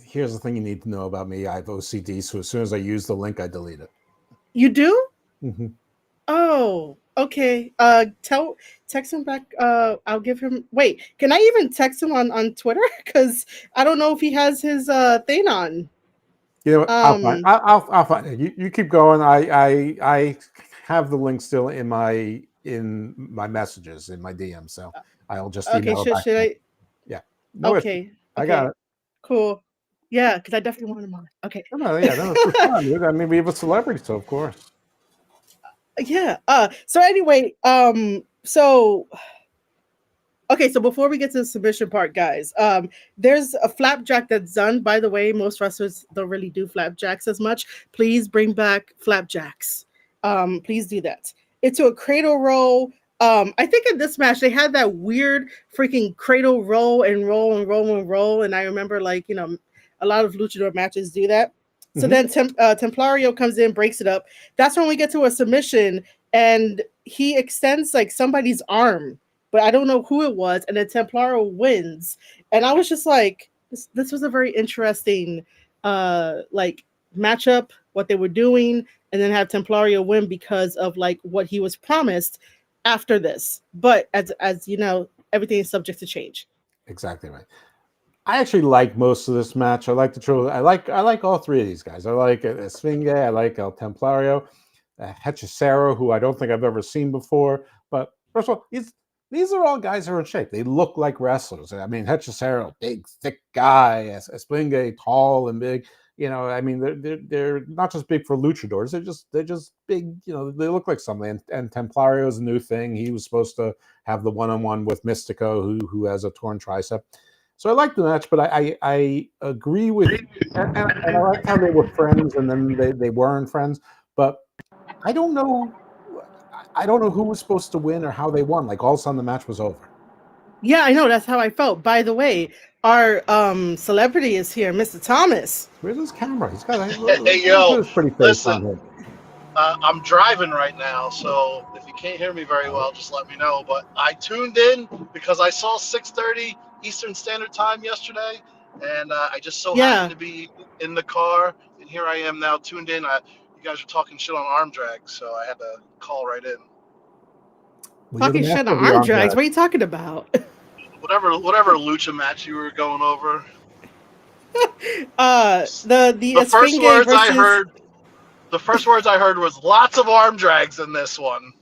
Here's the thing you need to know about me. I have OCD, so as soon as I use the link, I delete it. You do? Hmm. Oh. Okay. Text him back. I'll give him. Wait, can I even text him on Twitter? Because I don't know if he has his thing on. You know what? I'll find. Um. I'll find it. You keep going. I have the link still in my messages in my DM, so I'll just Okay. email it back Should to you. I? Yeah, no issue. Okay. I got Okay. it. Cool. Yeah, because I definitely want him on. Okay. No, no, yeah, no, it's fun. Dude. I mean, we have a celebrity, so of course. Yeah. So anyway. So okay, so before we get to the submission part, guys, there's a flapjack that's done. By the way, most wrestlers don't really do flapjacks as much. Please bring back flapjacks. Please do that. Into a cradle roll. I think in this match they had that weird freaking cradle roll and roll and roll and roll, and I remember like a lot of luchador matches do that. So Hmm. then Templario comes in, breaks it up. That's when we get to a submission, and he extends like somebody's arm, but I don't know who it was, and then Templaro wins. And I was just like, this was a very interesting like matchup, what they were doing, and then have Templario win because of like what he was promised after this. But as you know, everything is subject to change. Exactly right. I actually like most of this match. I like the trio. I like all three of these guys. I like Sfinge. I like El Templario, Hechicero, who I don't think I've ever seen before. But first of all, these are all guys who are in shape. They look like wrestlers. I mean, Hechicero, big, thick guy. Sfinge, tall and big. You know, I mean, they're not just big for luchadors. They're just big. You know, they look like something. And Templario is a new thing. He was supposed to have the one-on-one with Mystico, who has a torn tricep. So I like the match, but I agree with, and I liked how they were friends, and then they weren't friends. But I don't know, I don't know who was supposed to win or how they won. Like all of a sudden the match was over. Yeah, I know. That's how I felt. By the way, our celebrity is here, Mr. Thomas. Where's his camera? He's got Hey, let's put yo, his pretty face listen, on him. I'm driving right now, so if you can't hear me very Oh, well, just let me know. But I tuned in because I saw 6:30 Eastern Standard Time yesterday, and I just so happened Yeah, to be in the car, and here I am now tuned in. You guys are talking shit on arm drag, so I had to call right in. well, you're the talking shit master on of the arm arm drags. drag. What are you talking about? Whatever lucha match you were going over. The The first Esfinge words I versus. heard, the first words I heard was lots of arm drags in this one.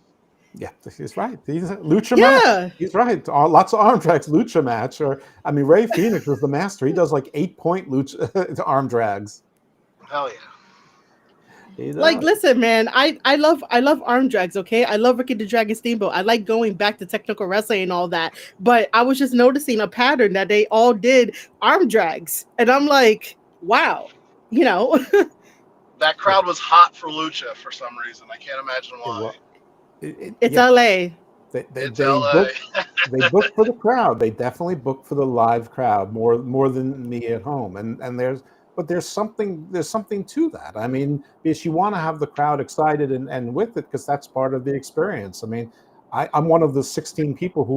Yeah, he's right. He's a lucha match. Yeah, He's right. Lots of arm drags, lucha match. Or I mean, Ray Phoenix was the master. He does like 8-point lucha arm drags. Hell yeah. He like does. listen, man, I love arm drags. Okay, I love Ricky the Dragon Steamboat. I like going back to technical wrestling and all that. But I was just noticing a pattern that they all did arm drags, and I'm like, wow, you know, That Yeah, crowd was hot for Lucha for some reason. I can't imagine it why. was. it's Yeah, L.A. It's LA. they book for the crowd. They definitely book for the live crowd more than me at home. And there's something to that. I mean, because you want to have the crowd excited and with it because that's part of the experience. I mean, I'm one of the 16 people who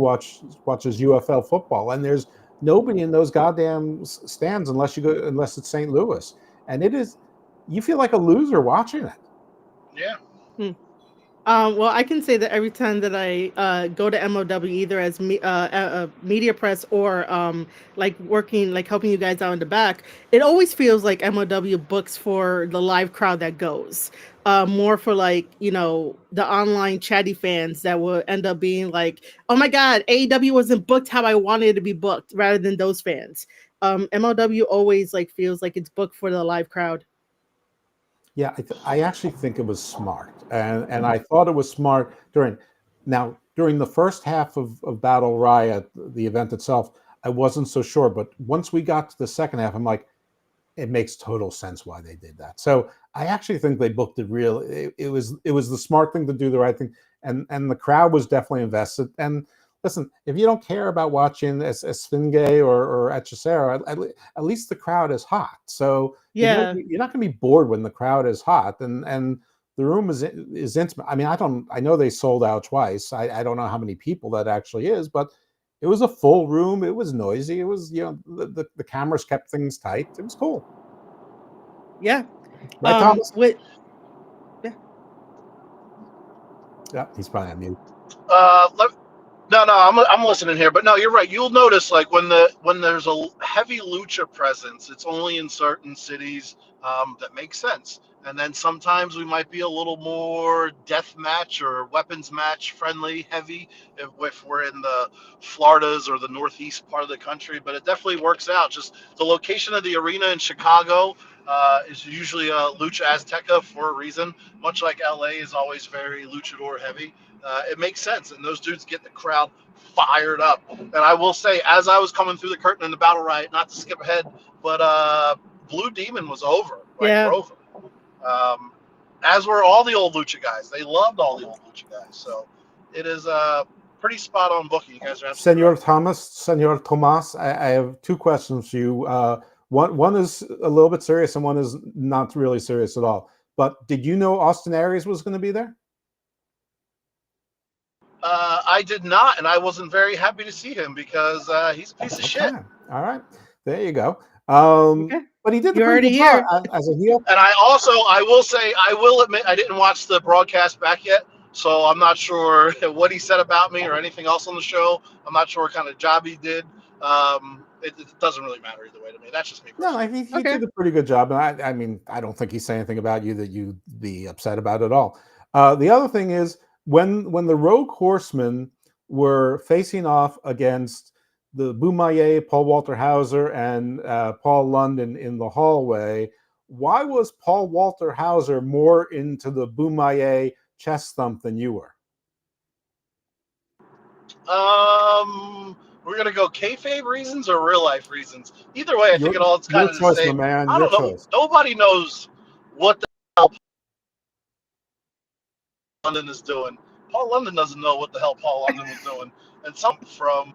watches UFL football, and there's nobody in those goddamn stands unless it's St. Louis, and it is you feel like a loser watching it. Yeah. Well, I can say that every time that I go to MLW, either as media press or like working, like helping you guys out in the back, it always feels like MLW books for the live crowd that goes. More for like the online chatty fans that will end up being like, "Oh my God, AEW wasn't booked how I wanted it to be booked," rather than those fans. MLW always like feels like it's booked for the live crowd. Yeah, I actually think it was smart, and I thought it was smart during the first half of Battle Riot, the event itself. I wasn't so sure, but once we got to the second half, I'm like, it makes total sense why they did that. So I actually think they booked it real. It was the smart thing to do, the right thing, and the crowd was definitely invested. And listen, if you don't care about watching Esfinge or Hechicero, at least the crowd is hot. So Yeah, you're not going to be bored when the crowd is hot, and the room is intimate. I mean, I know they sold out twice. I don't know how many people that actually is, but it was a full room. It was noisy. It was the cameras kept things tight. It was cool, yeah. right, Thomas? With yeah. Yeah, he's probably on mute. Let, No, I'm listening here, but no, you're right. You'll notice like when there's a heavy lucha presence, it's only in certain cities that makes sense. And then sometimes we might be a little more death match or weapons match friendly, heavy if we're in the Floridas or the northeast part of the country. But it definitely works out. Just the location of the arena in Chicago is usually a lucha azteca for a reason. Much like LA is always very luchador heavy, it makes sense, and those dudes get the crowd fired up. And I will say, as I was coming through the curtain in the Battle Riot, not to skip ahead, but Blue Demon was over, like Yeah. Rover. As were all the old Lucha guys. They loved all the old Lucha guys. So it is a pretty spot on booking. You guys are absolutely Senor right. Thomas, Senor Tomas, I have two questions for you. One is a little bit serious, and one is not really serious at all. But did you know Austin Aries was going to be there? I did not, and I wasn't very happy to see him because he's a piece of shit. Okay, all right, there you go. Okay. But he did a You're pretty already good job here. as a heel. And I will say, I will admit, I didn't watch the broadcast back yet, so I'm not sure what he said about me or anything else on the show. I'm not sure what kind of job he did. It doesn't really matter either way to me. That's just me No, personally. he Okay. did a pretty good job. And I mean, I don't think he said anything about you that you'd be upset about at all. The other thing is when the Rogue Horsemen were facing off against the Boumaier, Paul Walter Hauser, and Paul London in the hallway, why was Paul Walter Hauser more into the Boumaier chest thump than you were? We're gonna go kayfabe reasons or real life reasons. Either way, I think Your it all it's your kind of the choice, my same. man. I Your don't know. choice. Nobody knows what the hell Paul London is doing. Paul London doesn't know what the hell Paul London was doing, and some from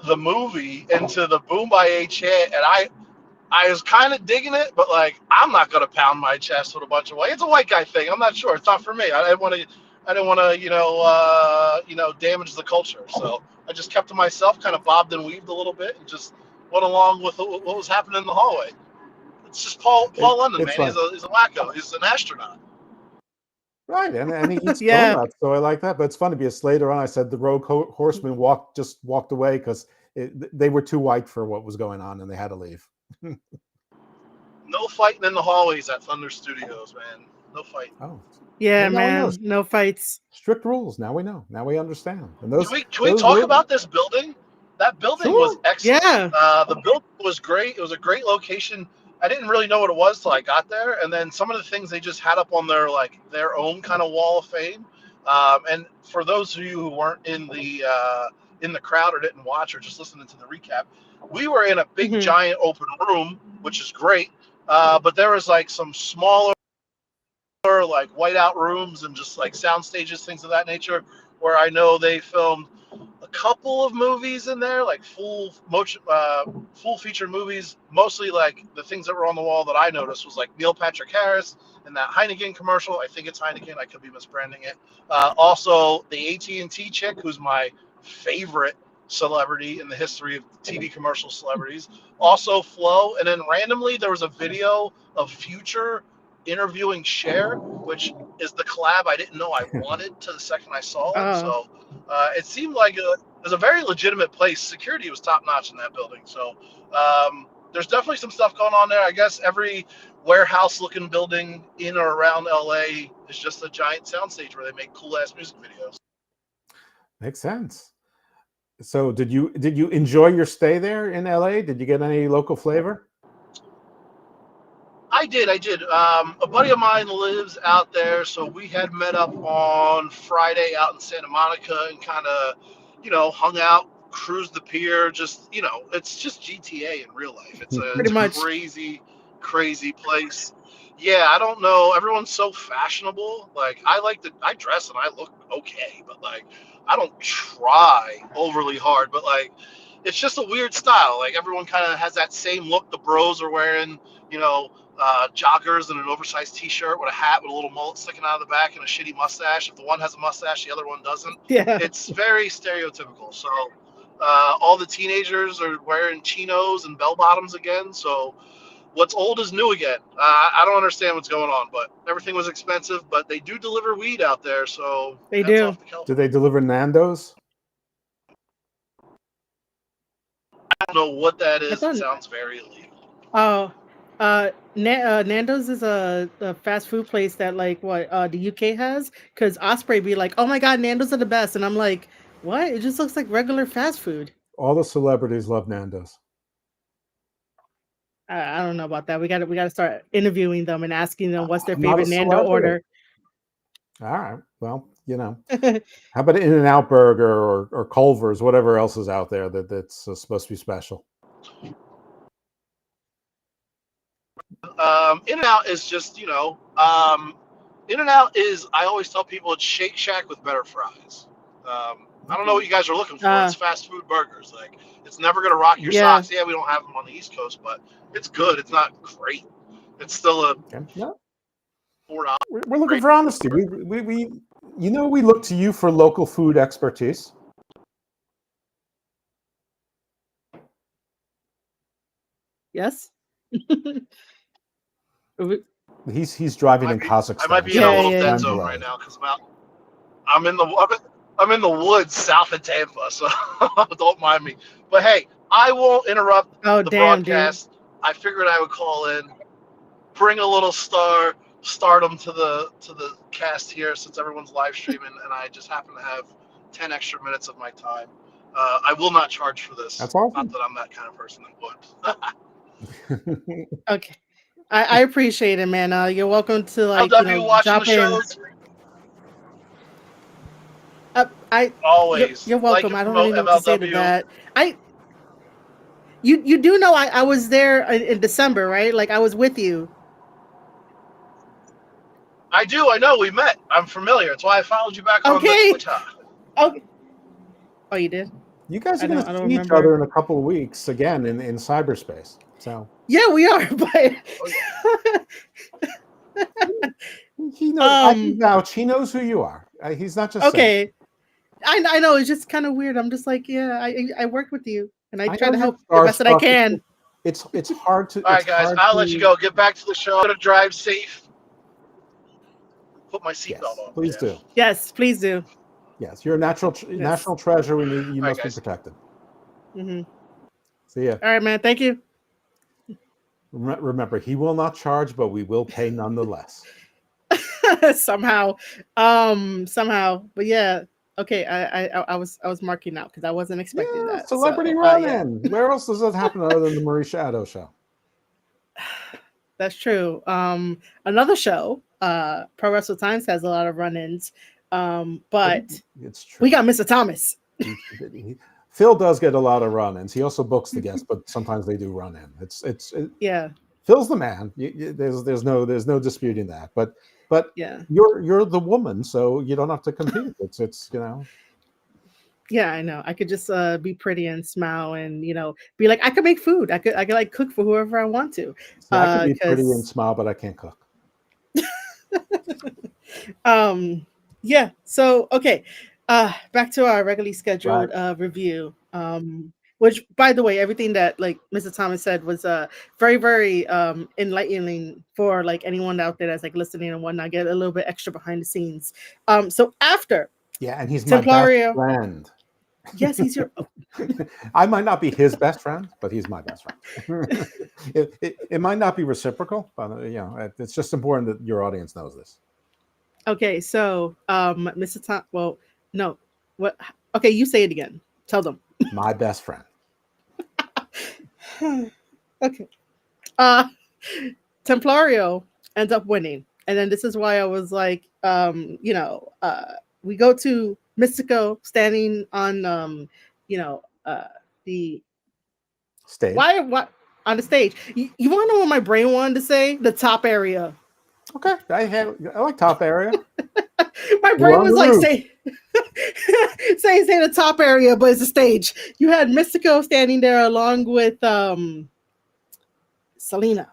the movie into the Boom by A chant, and I was kind of digging it, but like I'm not gonna pound my chest with a bunch of white. It's a white guy thing. I'm not sure. It's not for me. I didn't want to. I didn't want to, damage the culture. So I just kept to myself, kind of bobbed and weaved a little bit, and just went along with what was happening in the hallway. It's just Paul London, It's man. fun. He's a wacko. He's an astronaut. Right, and he eats Yeah. donuts, so I like that. But it's funny because later on, I said the Rogue Horsemen walked away because they were too white for what was going on, and they had to leave. No fighting in the hallways at Thunder Studios, man. No fighting. Oh, Yeah, well, now we know. man. No fights. Strict rules. Now we know. Now we understand. And Can we those talk were about this building? That building was sure. excellent. Yeah. The building was great. It was a great location. I didn't really know what it was till I got there, and then some of the things they just had up on their own kind of wall of fame. And for those of you who weren't in the crowd or didn't watch or just listening to the recap, we were in a big Hmm. giant open room, which is great. But there was like some smaller like whiteout rooms and just like sound stages, things of that nature, where I know they filmed a couple of movies in there, like full feature movies. Mostly like the things that were on the wall that I noticed was like Neil Patrick Harris and that Heineken commercial. I think it's Heineken. I could be misbranding it. Also, the AT&T chick, who's my favorite celebrity in the history of TV commercial celebrities. Also, Flo, and then randomly there was a video of Future interviewing Cher, which is the collab I didn't know I wanted to the second I saw it. Oh. So it seemed like it was a very legitimate place. Security was top notch in that building. So there's definitely some stuff going on there. I guess every warehouse looking building in or around LA is just a giant soundstage where they make cool ass music videos. Makes sense. So did you enjoy your stay there in LA? Did you get any local flavor? I did. A buddy of mine lives out there, so we had met up on Friday out in Santa Monica and kind of, hung out, cruised the pier. Just, it's just GTA in real life. Pretty It's a much. crazy, crazy place. Yeah, I don't know. Everyone's so fashionable. Like, I dress and I look okay, but like, I don't try overly hard. But like, it's just a weird style. Like, everyone kind of has that same look. The bros are wearing, you know joggers and an oversized T-shirt with a hat with a little mullet sticking out of the back and a shitty mustache. If the one has a mustache, the other one doesn't. Yeah. It's very stereotypical. So all the teenagers are wearing chinos and bell bottoms again. So what's old is new again. I don't understand what's going on, but everything was expensive. But they do deliver weed out there, so They hats do. off to Do California. they deliver Nando's? I don't know what that I is. It thought. sounds very illegal. Oh, Nando's is a fast food place that like what the UK has because Osprey be like, oh my god, Nando's are the best, and I'm like, what? It just looks like regular fast food. All the celebrities love Nando's. I don't know about that. We got to start interviewing them and asking them what's their I'm not a favorite Nando celebrity. order. All right. Well, how about In-N-Out Burger or Culver's, whatever else is out there that's supposed to be special? In-N-Out is just, In-N-Out is, I always tell people, it's Shake Shack with better fries. I don't know what you guys are looking for. uh, It's fast food burgers. Like, it's never going to rock your Yeah. yeah, socks. Yeah, we don't have them on the East Coast, but it's good. It's not great. It's still a Okay. No, $4 we're looking great for honesty. burger. We look to you for local food expertise. yes. He's driving in I Kazakhstan. might be in a Yeah, little yeah, dead yeah. zone right now because I'm in the I'm in the woods south of Tampa, so don't mind me. But hey, I won't interrupt Oh the damn, dude. broadcast. I figured I would call in, bring a little stardom to the cast here since everyone's live streaming, and I just happen to have 10 extra minutes of my time. I will not charge for this. That's Not awesome. that I'm that kind of person that would. Okay. I appreciate it, man. You're welcome to like, LW watching the drop in. shows. You're Always like welcome. and I don't really promote know what to say to MLW. that. You do know I was there in December, right? Like I was with you. I do. I know. We met. I'm familiar. That's why I followed you back on the Okay. Twitter. Okay. Oh, you did? You guys I are going don't to see each remember. other in a couple of weeks again in cyberspace. So Yeah, we are, but he knows. I can vouch. He knows who you are. He's not just saying. okay. I know it's just kind of weird. I'm just like, yeah, I work with you, and I I try know to you're help the best that I starstruck. can. It's hard to. All right, It's guys. hard I'll let you to. go. Get back to the show. I'm gonna drive safe. Put my seatbelt Yes, on. please Yeah. do. Yes, please do. Yes, you're a national treasure. You All right, must be guys. protected. Mm-hmm. See ya. All right, man. Thank you. Remember, he will not charge, but we will pay nonetheless. somehow, but yeah. Okay, I was marking out because I wasn't expecting Yeah, that. celebrity So, run-in. Where else does that happen other than the Marie Shadow show? that's true. Another show, Pro Wrestle Times has a lot of run-ins, but It's true. we got Mr. Thomas. Phil does get a lot of run-ins. He also books the guests, but sometimes they do run-in. Yeah. Phil's the man. There's no disputing that. But Yeah. you're the woman, so you don't have to compete. It's Yeah, I know. I could just be pretty and smile and be like I could make food. I could like cook for whoever I want to. See, I can be pretty and Because smile, but I can't cook. yeah. So okay, back to our regularly scheduled Right. review. Which, by the way, everything that like Mr. Thomas said was very very enlightening for like anyone out there that's like listening and whatnot. Get a little bit extra behind the scenes. So after Yeah, and he's Templario, my best friend. yes, he's your. I might not be his best friend, but he's my best friend. It might not be reciprocal, but it's just important that your audience knows this. Okay, so Mr. Tom. Well, no, what? Okay, you say it again. Tell them. My best friend. Okay. Templario ends up winning, and then this is why I was like, we go to Mystico standing on, the Stage. Why on the stage? You want to know what my brain wanted to say? The top area. Okay, I like top area. My brain was like, say the top area, but it's a stage. You had Mystico standing there along with Selena.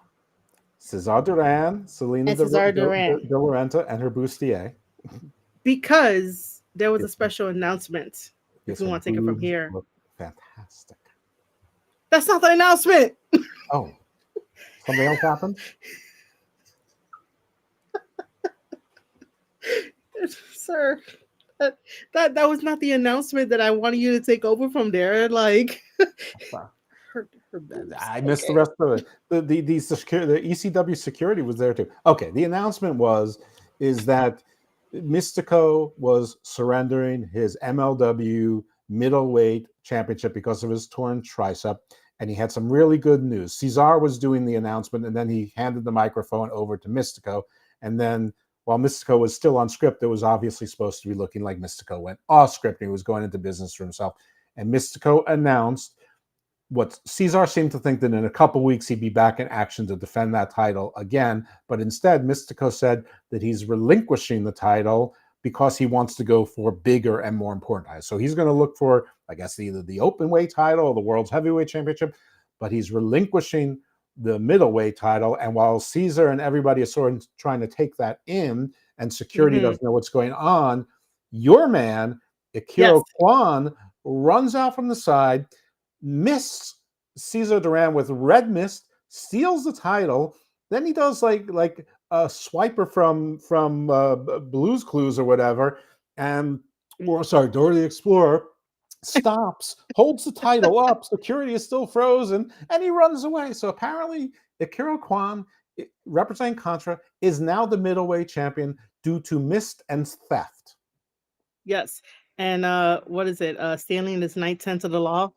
Cesar Duran, Selena And Cesar Duran. De Laurenta, and her bustier. Because there was a special announcement. If Yes, you want to take it from here. Look fantastic. That's not the announcement. Oh. Something else happened? Sir, that was not the announcement that I wanted you to take over from there. Like Wow. her boobs. I missed the Okay. rest of it. The ECW security was there too. Okay, the announcement is that Mystico was surrendering his MLW middleweight championship because of his torn tricep, and he had some really good news. Cesar was doing the announcement, and then he handed the microphone over to Mystico, and then while Mystico was still on script, it was obviously supposed to be looking like Mystico went off script and he was going into business for himself. And Mystico announced what Cesar seemed to think that in a couple weeks he'd be back in action to defend that title again. But instead, Mystico said that he's relinquishing the title because he wants to go for bigger and more important titles. So he's going to look for, I guess, either the open weight title or the world's heavyweight championship, but he's relinquishing the middleweight title. And while Caesar and everybody is sort of trying to take that in and security Hmm. doesn't know what's going on, your man, Yes. Akira Kwan, runs out from the side, mists Cesar Duran with red mist, steals the title. Then he does like a swiper from Blue's Clues or whatever, and or sorry, Dora the Explorer stops, holds the title up. Security is still frozen, and he runs away. So apparently, Akira Kwan, representing Contra, is now the middleweight champion due to mist and theft. Yes. And what is it? Stealing is 9/10 of the law.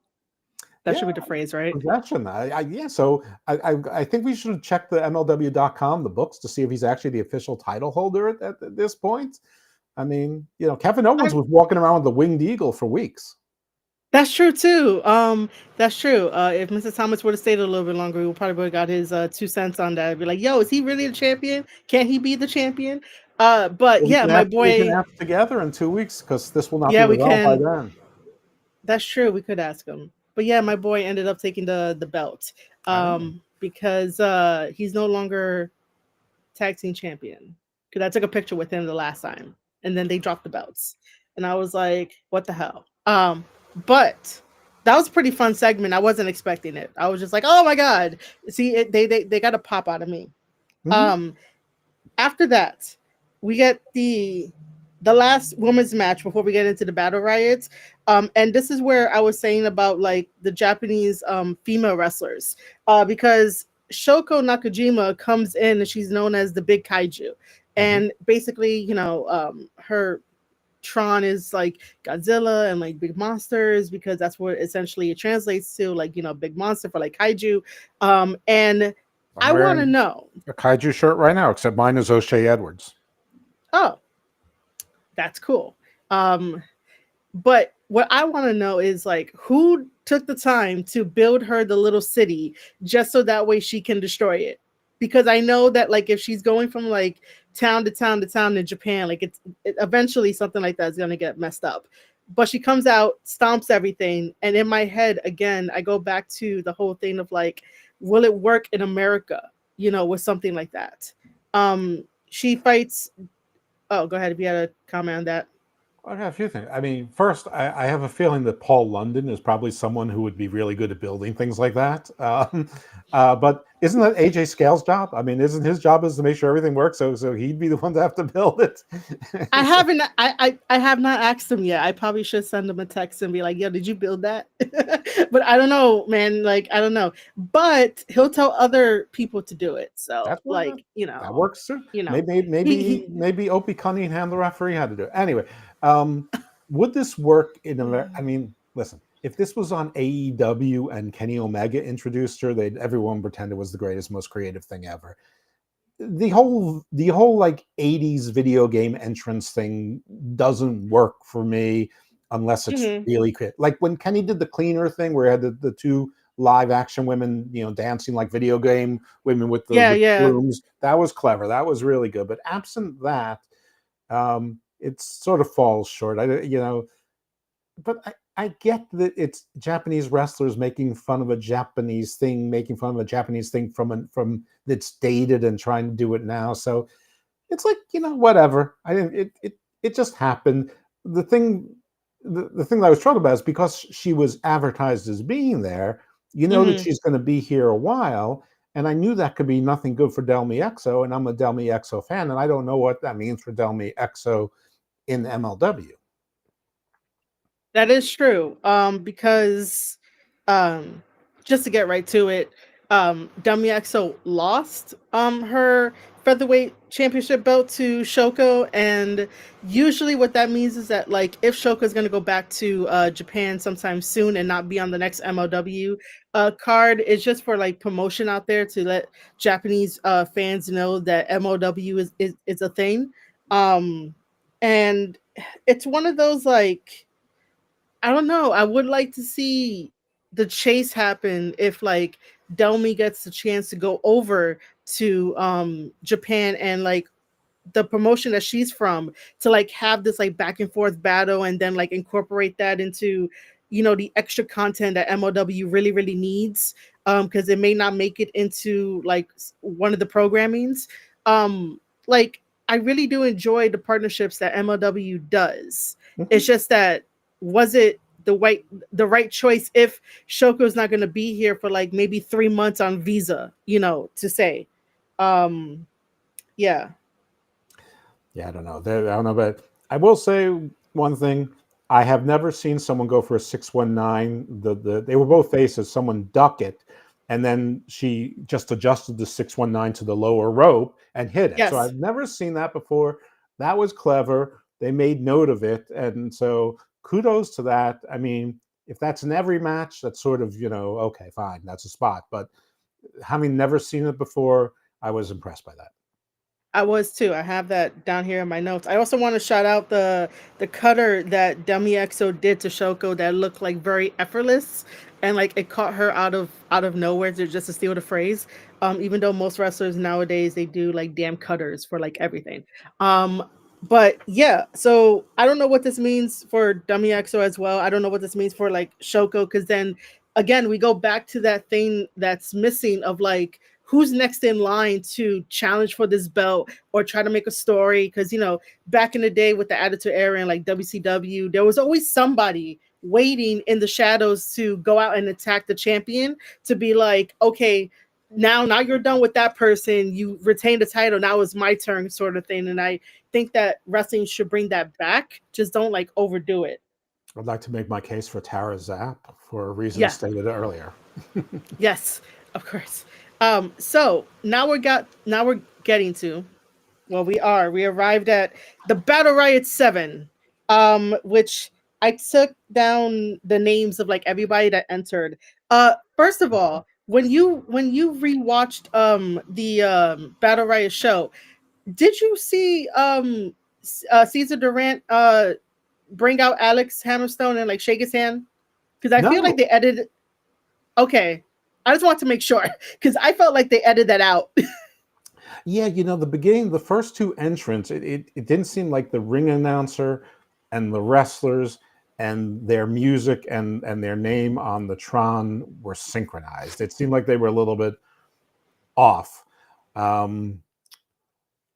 That Yeah, should be the phrase, right? possession. Yeah. So I think we should check the MLW.com, the books, to see if he's actually the official title holder at this point. I mean, Kevin Owens I, was walking around with the winged eagle for weeks. that's true too. That's true. If Mr. Thomas would have stayed a little bit longer, we probably would have got his 2 cents on that. I'd be like, yo, is he really the champion? Can he be the champion? But Well, yeah, my we can boy, ask together in 2 weeks because this will not be yeah, we resolved by can. then. That's true. We could ask him. But yeah, my boy ended up taking the belt. I know. Because he's no longer tag team champion. Because I took a picture with him the last time, and then they dropped the belts, and I was like, "What the hell?" But that was a pretty fun segment. I wasn't expecting it. I was just like, "Oh my god!" See, they got a pop out of me. Mm-hmm. Um, After that, we get the last women's match before we get into the battle riots. And this is where I was saying about like the Japanese female wrestlers, because Shoko Nakajima comes in and she's known as the big kaiju, Mm-hmm. and basically, her Tron is like Godzilla and like big monsters, because that's what essentially it translates to, like, big monster for like kaiju. And I'm I want to wearing know. a kaiju shirt right now, except mine is O'Shea Edwards. Oh, that's cool. But what I want to know is like who took the time to build her the little city just so that way she can destroy it. Because I know that like if she's going from like town to town to town in Japan, like eventually something like that is gonna get messed up. But she comes out, stomps everything, and in my head again, I go back to the whole thing of like, will it work in America? With something like that. She fights. Oh, go ahead if you had a comment on that. I got a few things. I mean, first, I have a feeling that Paul London is probably someone who would be really good at building things like that. But isn't that AJ Scales' job? I mean, isn't his job is to make sure everything works? So he'd be the one to have to build it. I haven't. I have not asked him yet. I probably should send him a text and be like, "Yo, did you build that?" But I don't know, man. Like I don't know. But he'll tell other people to do it. So That's what like that works too. you know, Maybe he maybe Opie Cunningham, the referee, had to do it. Anyway, would this work in America? I mean, listen, if this was on AEW and Kenny Omega introduced her, everyone pretend it was the greatest, most creative thing ever. The whole like 80s video game entrance thing doesn't work for me unless it's Mhm. really creative. Like when Kenny did the cleaner thing where he had the two live action women, dancing like video game women with the Yeah, yeah. brooms. That was clever. That was really good. But absent that, it sort of falls short. But I get that it's Japanese wrestlers making fun of a Japanese thing, making fun of a Japanese thing from that's dated and trying to do it now. So it's like, whatever. I didn't. It just happened. The thing, the thing that I was troubled about is because she was advertised as being there. You know that Mhm. she's going to be here a while, And I knew that could be nothing good for Del Mi Exo, and I'm a Del Mi Exo fan, and I don't know what that means for Del Mi Exo in MLW. That is true. Because um just to get right to it, Demi Exo lost her featherweight championship belt to Shoko, and usually what that means is that like if Shoko is gonna go back to Japan sometime soon and not be on the next MLW card, it's just for like promotion out there to let Japanese fans know that MLW is a thing. Um and it's one of those like I don't know. I would like to see the chase happen if like Delmi gets the chance to go over to Japan and like the promotion that she's from to like have this like back and forth battle and then like incorporate that into the extra content that MLW really needs because it may not make it into like one of the programmings um like I really do enjoy the partnerships that MLW does. It's Mhm. just that was it the right choice if Shoko's not going to be here for like maybe 3 months on visa, to say. um yeah. Yeah, I don't know. I don't know, but I will say one thing. I have never seen someone go for a 619. They were both faces. Someone duck it, and then she just adjusted the 619 to the lower rope and hit it. So Yes, I've never seen that before. That was clever. They made note of it, and so kudos to that. I mean, if that's in every match, that's sort of okay, fine, that's a spot. But having never seen it before, I was impressed by that. I was too. I have that down here in my notes. I also want to shout out the cutter that Demi Exo did to Shoko that looked like very effortless and like it caught her out of nowhere just to steal the phrase. Even though most wrestlers nowadays they do like damn cutters for like everything. But yeah, so I don't know what this means for Demi Exo as well. I don't know what this means for like Shoko because then again we go back to that thing that's missing of like who's next in line to challenge for this belt or try to make a story because back in the day with the Attitude Era and like WCW there was always somebody waiting in the shadows to go out and attack the champion to be like, okay, now you're done with that person, you retained the title, now it's my turn sort of thing. And I think that wrestling should bring that back, just don't like overdo it. I'd like to make my case for Tara Zapp for reasons Yeah. stated earlier. Yes, of course. So now we're getting to, well, we arrived at the Battle Riot 7, which I took down the names of like everybody that entered. First of all, when you rewatched the Battle Riot show, did you see Caesar Durant bring out Alex Hammerstone and like shake his hand? Because I feel like No, they edited. Okay, I just want to make sure because I felt like they edited that out. yeah, the beginning, the first two entrants, it didn't seem like the ring announcer and the wrestlers and their music and their name on the Tron were synchronized. It seemed like they were a little bit off. Um,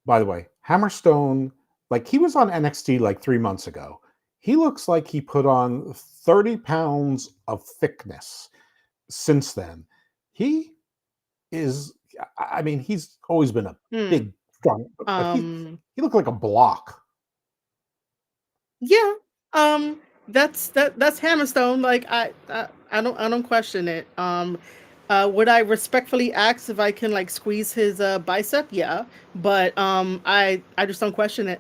by the way, Hammerstone, like he was on NXT like 3 months ago. He looks like he put on 30 pounds of thickness since then. He is, I mean, he's always been a Hmm. big, strong, but he Um. he looked like a block. Yeah. That's Hammerstone. Like I don't question it. Would I respectfully ask if I can like squeeze his bicep? Yeah, but I just don't question it.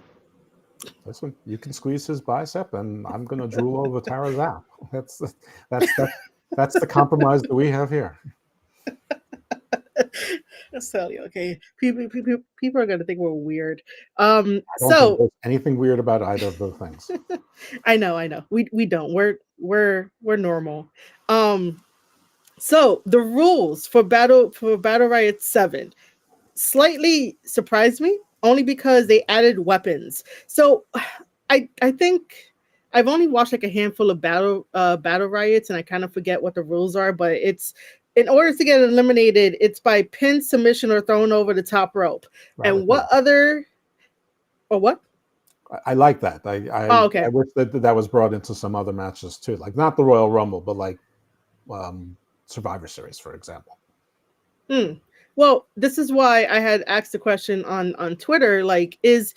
Listen, you can squeeze his bicep, and I'm going to drool over Tara's app. That's that's that that's the compromise that we have here. That's totally okay. People are gonna think we're weird. I don't think So there's anything weird about either of those things. I know. We don't. We're normal. Um. So the rules for Battle Riot 7 slightly surprised me only because they added weapons. So I think I've only watched like a handful of battle riots and I kind of forget what the rules are, but it's in order to get eliminated, it's by pin, submission, or thrown over the top rope. Rather And what good. other or what? I like that. I Oh, I okay. wish that was brought into some other matches too, like not the Royal Rumble, but like um, Survivor Series, for example. Hmm. Well, this is why I had asked the question on Twitter. Like, is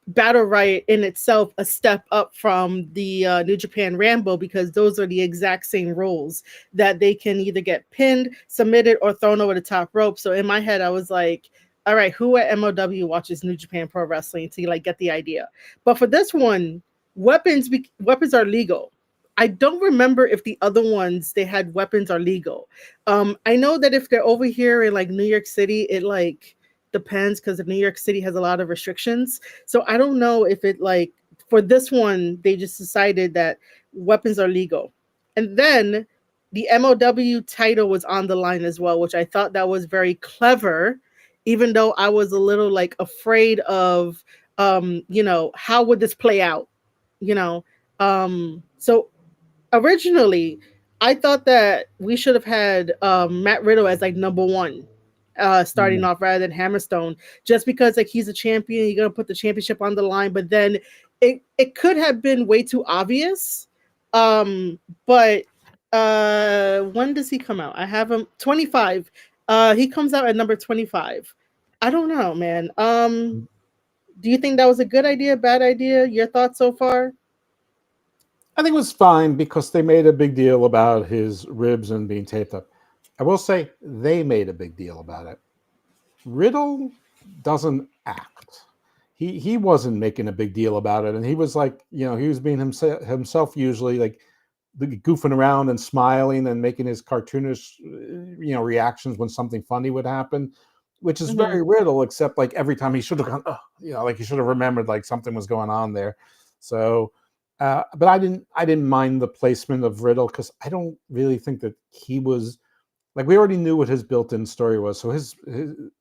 Battle Riot in itself a step up from the New Japan Rambo, because those are the exact same rules that they can either get pinned, submitted, or thrown over the top rope. So in my head, I was like, all right, who at MLW watches New Japan Pro Wrestling to like get the idea? But for this one, weapons are legal. I don't remember if the other ones they had weapons are legal. I know that if they're over here in like New York City, it like depends because New York City has a lot of restrictions. So I don't know if it like for this one they just decided that weapons are legal. And then the MLW title was on the line as well, which I thought that was very clever, even though I was a little like afraid of how would this play out? You know. So originally I thought that we should have had Matt Riddle as like number one, starting Mm. off rather than Hammerstone, just because like he's a champion, you're gonna put the championship on the line. But then it could have been way too obvious. But when does he come out? I have him 25. He comes out at number 25. I don't know, man. Do you think that was a good idea, bad idea? Your thoughts so far? I think it was fine because they made a big deal about his ribs and being taped up. I will say they made a big deal about it. Riddle doesn't act. He wasn't making a big deal about it, and he was like, he was being himself usually, like goofing around and smiling and making his cartoonish, reactions when something funny would happen, which is Hmm. very Riddle. Except like every time he should have gone, oh, like he should have remembered like something was going on there. So, but I didn't mind the placement of Riddle because I don't really think that he was like we already knew what his built-in story was. So his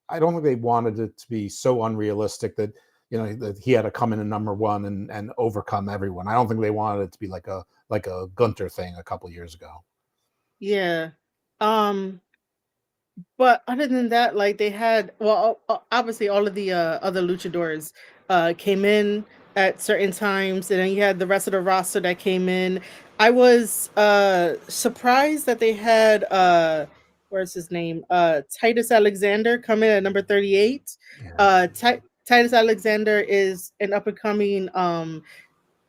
I don't think they wanted it to be so unrealistic that that he had to come in at number one and overcome everyone. I don't think they wanted it to be like a Gunter thing a couple years ago. Yeah. Um, But other than that, like they had, well, obviously all of the other luchadors came in at certain times, and then you had the rest of the roster that came in. I was surprised that they had where's his name? Titus Alexander come in at number 38. Yeah. Titus Alexander is an up and coming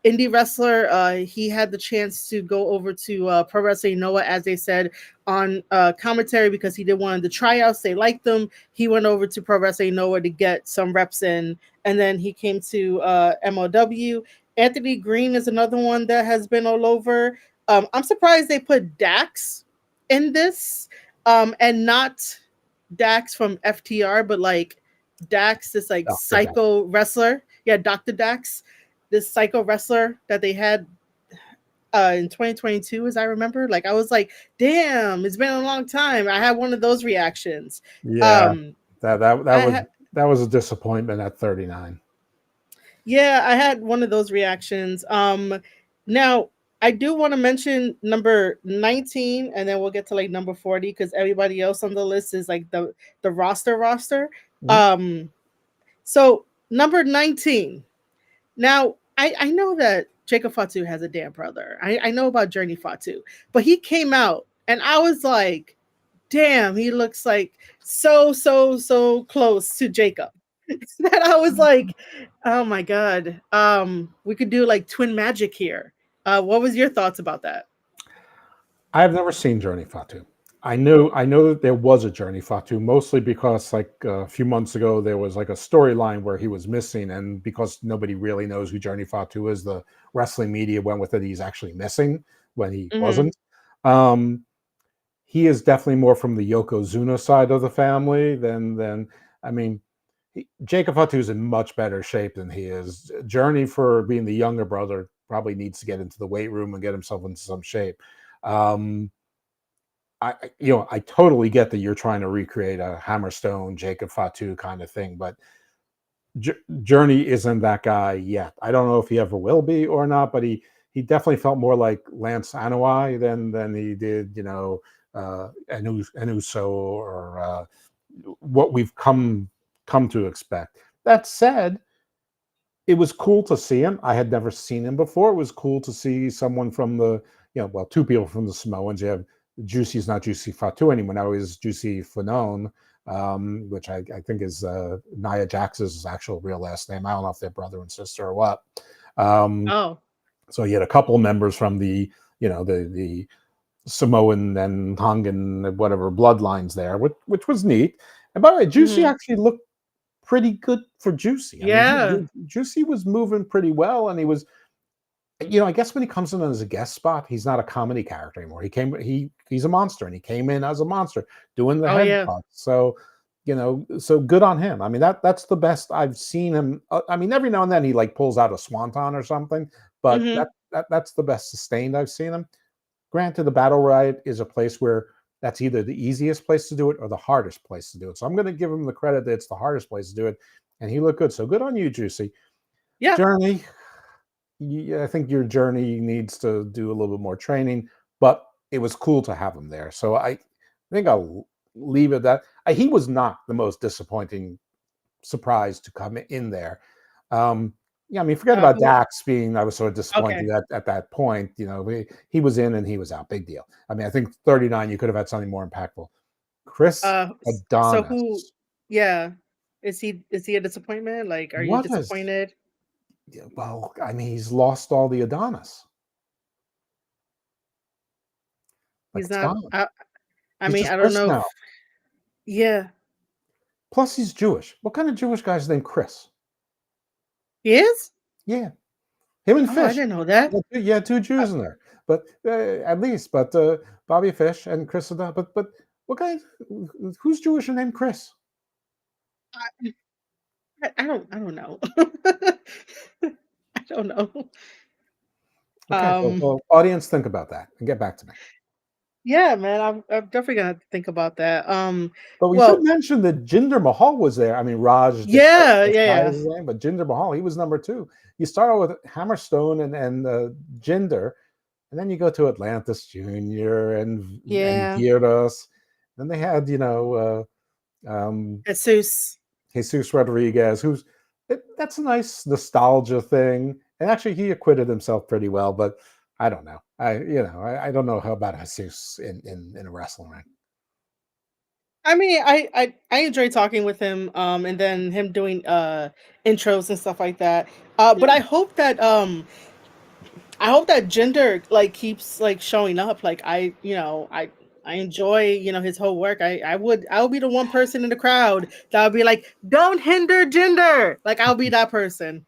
indie wrestler. He had the chance to go over to Pro Wrestling Noah, as they said on commentary, because he did one of the tryouts. They liked them. He went over to Pro Wrestling Noah to get some reps in, and then he came to MLW. Anthony Green is another one that has been all over. I'm surprised they put Dax in this, and not Dax from FTR, but like Dax, this like Dr. Death. psycho wrestler. Yeah, Dr. Dax, this psycho wrestler that they had in 2022, as I remember. Like I was like, damn, it's been a long time. I had one of those reactions. Yeah, Um, that I was had that was a disappointment at 39. Yeah, I had one of those reactions. Now I do want to mention number 19, and then we'll get to like number 40 because everybody else on the list is like the roster. Mhm. Um, so number 19. Now, I know that Jacob Fatu has a damn brother. I know about Journey Fatu, but he came out and I was like, damn, he looks like so close to Jacob. That I was like, oh my God. We could do like twin magic here. What was your thoughts about that? I have never seen Journey Fatu. I know that there was a Journey Fatu, mostly because like a few months ago there was like a storyline where he was missing, and because nobody really knows who Journey Fatu is, the wrestling media went with it. He's actually missing when he Hmm. wasn't. Um, he is definitely more from the Yokozuna side of the family than I mean, Jacob Fatu is in much better shape than he is. Journey, for being the younger brother, probably needs to get into the weight room and get himself into some shape. Um, I totally get that you're trying to recreate a Hammerstone, Jacob Fatu kind of thing, but Journey isn't that guy yet. I don't know if he ever will be or not, but he definitely felt more like Lance Anoa'i than he did, Enuso or what we've come to expect. That said, it was cool to see him. I had never seen him before. It was cool to see someone from two people from the Samoans. You have Juicy's not Juicy Fatu anymore. Now he's Juicy Fanone. which I think is Nia Jax's actual real last name. I don't know if they're brother and sister or what. Um, Oh. so he had a couple members from the the Samoan and Tongan whatever bloodlines there, which was neat. And by the way, Juicy Mhm. actually looked pretty good for Juicy. I mean, Yeah. Juicy was moving pretty well, and he was, I guess when he comes in as a guest spot, he's not a comedy character anymore. He's a monster, and he came in as a monster doing the Oh, yeah. headbutt. So, so good on him. I mean, that's the best I've seen him. I mean, every now and then he like pulls out a swanton or something, but Mhm. that's the best sustained I've seen him. Granted, the Battle Riot is a place where that's either the easiest place to do it or the hardest place to do it. So I'm going to give him the credit that it's the hardest place to do it, and he looked good. So good on you, Juicy. Yeah. Journey, I think your journey needs to do a little bit more training, but it was cool to have him there. So I think I'll leave it that. He was not the most disappointing surprise to come in there. Yeah, I mean, forget about Who Dax being. I was sort of disappointed Okay. at that point. He was in and he was out. Big deal. I mean, I think 39. You could have had something more impactful. Chris So who Adonis. yeah. Is he a disappointment? Like, are you What is? disappointed? Yeah, well, I mean, he's lost all the Adonis. Like He's it's not gone. I He's mean, just I don't Chris know now. if yeah. Plus, he's Jewish. What kind of Jewish guy is named Chris? He is? Yeah, him and Oh, I Fish. didn't know that. Yeah, two Uh, Jews in there, but at least. But Bobby Fish and Chris Adonis. But what guy? Who's Jewish and named Chris? I I don't know. I don't know. Okay, Um, well, audience, think about that and get back to me. yeah, man, I'm definitely gonna have to think about that. But we should Well, mention that Jinder Mahal was there. I mean, Raj yeah, yeah, Desai yeah. is his name, but Jinder Mahal, he was number two. You start out with Hammerstone and Jinder, and then you go to Atlantis Junior and Yeah. Giros. Then they had Jesus. Jesus Rodriguez, that's a nice nostalgia thing. And actually, he acquitted himself pretty well. But I don't know. I don't know how about Jesus in a wrestling ring. I mean, I enjoy talking with him, and then him doing intros and stuff like that. But I hope that gender like keeps like showing up. Like I enjoy his whole work. I would be the one person in the crowd that would be like, don't hinder gender. Like I'll be that person.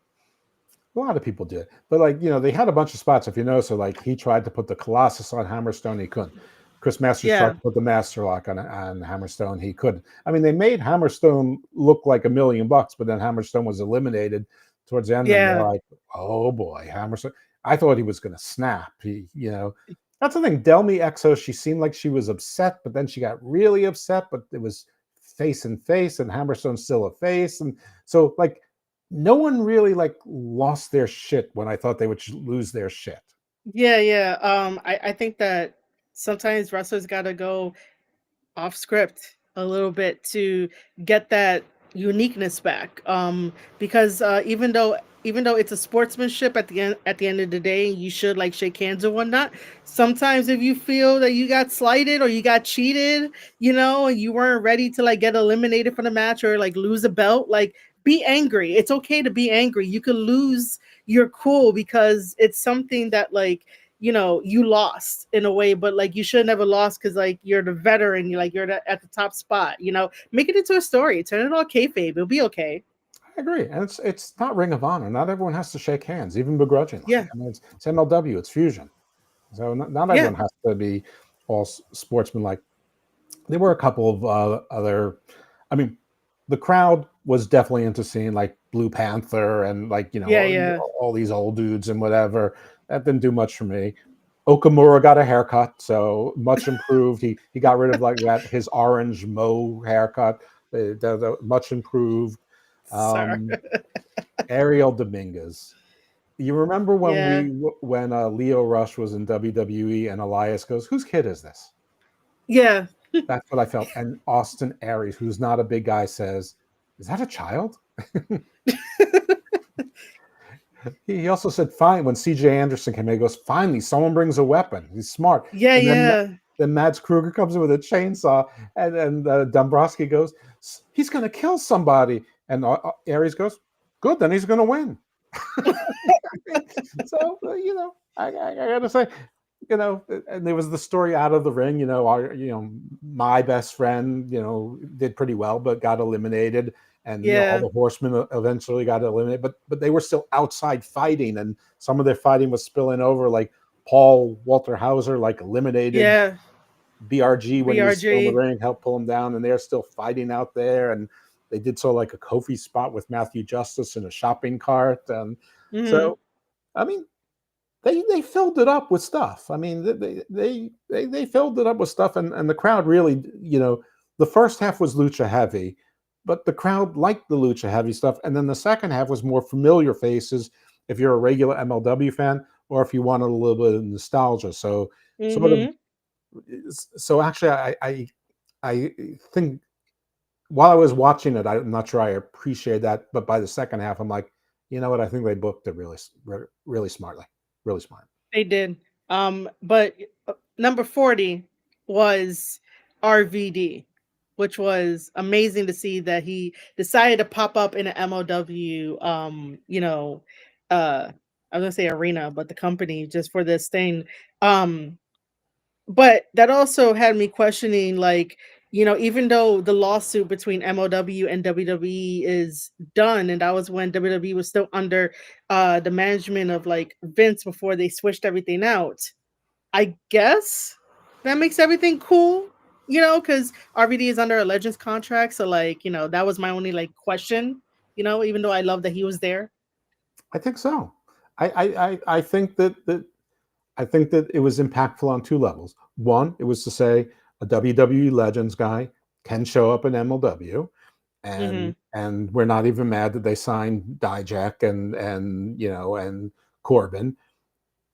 A lot of people did, but like they had a bunch of spots. If you know, so like he tried to put the Colossus on Hammerstone, he couldn't. Chris Masters tried Yeah, to put the Master Lock on Hammerstone, he couldn't. I mean, they made Hammerstone look like $1,000,000, but then Hammerstone was eliminated towards the end, and they're yeah, like, "Oh boy, Hammerstone!" I thought he was going to snap. That's the thing. Delmy Exo, she seemed like she was upset, but then she got really upset. But it was face and face, and Hammerstone's still a face, and so like no one really like lost their shit when I thought they would lose their shit. yeah, yeah. I think that sometimes wrestlers gotta go off script a little bit to get that uniqueness back, because even though it's a sportsmanship at the end of the day, you should like shake hands or whatnot. Sometimes if you feel that you got slighted or you got cheated, and you weren't ready to like get eliminated from the match or like lose a belt, like be angry. It's okay to be angry. You could lose your cool because it's something that like you lost in a way, but like you should never lost because like you're the veteran, at the top spot. Make it into a story, turn it all kayfabe. It'll be okay. I agree, and it's not Ring of Honor. Not everyone has to shake hands, even begrudgingly. Yeah, I mean, it's MLW, it's fusion, so not yeah, everyone has to be all sportsmanlike. There were a couple of other. I mean, the crowd was definitely into seeing like Blue Panther and like yeah, yeah. all these old dudes and whatever. That didn't do much for me. Okamura got a haircut, so much improved. He got rid of like that his orange Mo haircut, much improved. Sorry. Ariel Dominguez. You remember Yeah, when Leo Rush was in WWE and Elias goes, "Whose kid is this?" yeah. That's what I felt. And Austin Aries, who's not a big guy, says, "Is that a child?" He also said, "Fine." When CJ Anderson came in, he goes, "Finally, someone brings a weapon. He's smart." Yeah, And then yeah. then Mads Kruger comes in with a chainsaw, and Dombrowski goes, he's going to kill somebody, and Aries goes, good, then he's going to win. So I gotta say, and there was the story out of the ring. My best friend, did pretty well, but got eliminated, and all Yeah. the horsemen eventually got eliminated. But they were still outside fighting, and some of their fighting was spilling over. Like Paul Walter Hauser, eliminated Yeah. BRG when he was still in the BRG. ring, helped pull him down, and they're still fighting out there. And they did so like a Kofi spot with Matthew Justice in a shopping cart, and Hmm. so I mean, they filled it up with stuff. I mean, they filled it up with stuff, and the crowd really, the first half was lucha heavy, but the crowd liked the lucha heavy stuff, and then the second half was more familiar faces. If you're a regular MLW fan, or if you wanted a little bit of nostalgia, so sort of, Hmm. so actually, I think while I was watching it, I'm not sure I appreciate that, but by the second half, I'm like, you know what? I think they booked it really smartly, really smart. They did. But number 40 was RVD, which was amazing to see that he decided to pop up in an MLW, I was gonna say arena, but the company just for this thing. Um, but that also had me questioning, like, even though the lawsuit between MLW and WWE is done, and that was when WWE was still under the management of like Vince before they switched everything out. I guess that makes everything cool, because RVD is under a Legends contract. So like, that was my only like question, even though I love that he was there. I think so. I think that it was impactful on two levels. One, it was to say a WWE Legends guy can show up in MLW, Hmm. and we're not even mad that they signed Dijak and Corbin.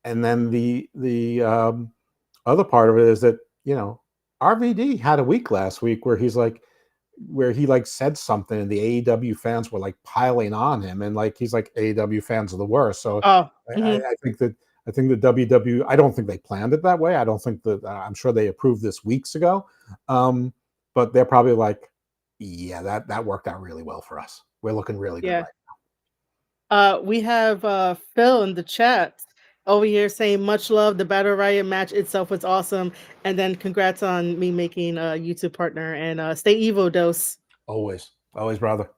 And then the other part of it is that RVD had a week last week where he like said something, and the AEW fans were like piling on him, and like he's like, AEW fans are the worst. So Oh, I, hmm. I think that WWE. I don't think they planned it that way. I don't think that. I'm sure they approved this weeks ago, um, but they're probably like, yeah, that worked out really well for us. We're looking really good Yeah. right We have Phil in the chat over here saying much love. The Battle Riot match itself was awesome, and then congrats on me making a YouTube partner and stay Evo dose. now. Always, brother.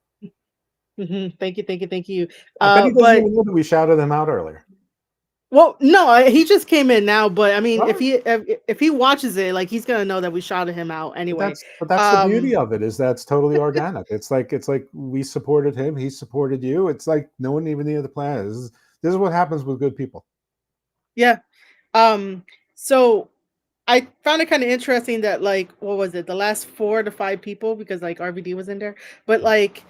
Thank you, thank you, thank you. I bet he doesn't But even know that we shouted him out earlier. well, no, he just came in now. But I mean, All if right. he watches it, like he's gonna know that we shouted him out But anyway. that's the beauty Um, of it, is that's totally organic. It's like we supported him, he supported you. It's like no one even needed to plan it. This is what happens with good people. yeah. So I found it kind of interesting that like what was it, the last 4 to 5 people, because like RVD was in there, but like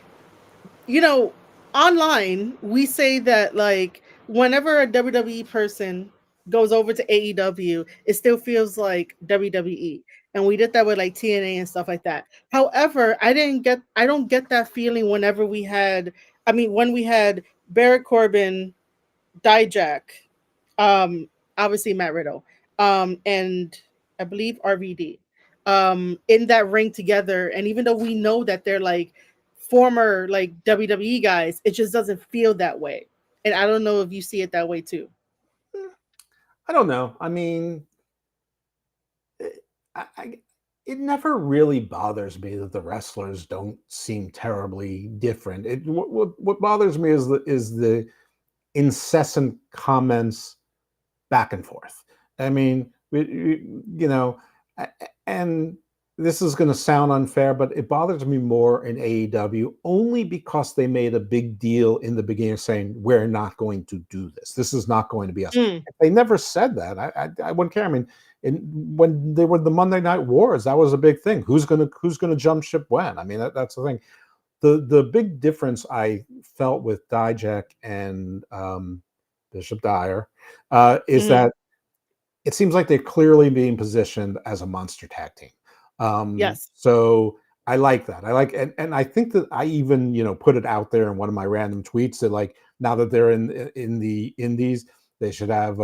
you know, online, we say that like whenever a WWE person goes over to AEW, it still feels like WWE. And we did that with like TNA and stuff like that. However, I don't get that feeling whenever when we had Barrett Corbin, Dijak, um, obviously Matt Riddle, and I believe RVD, in that ring together. And even though we know that they're like former like WWE guys, it just doesn't feel that way. And I don't know if you see it that way too. I don't know. I mean, I it never really bothers me that the wrestlers don't seem terribly different. What bothers me is the incessant comments back and forth. I mean, and this is going to sound unfair, but it bothers me more in AEW only because they made a big deal in the beginning saying, we're not going to do this. This is not going to be us. Mm, If they never said that, I wouldn't care. I mean, when they were the Monday Night Wars, that was a big thing. Who's gonna jump ship when? I mean, that's the thing. The big difference I felt with Dijak and Bishop Dyer is hmm. that it seems like they're clearly being positioned as a monster tag team. Yes. So I like that. And I think that I even put it out there in one of my random tweets that, like, now that they're in the indies, They should have,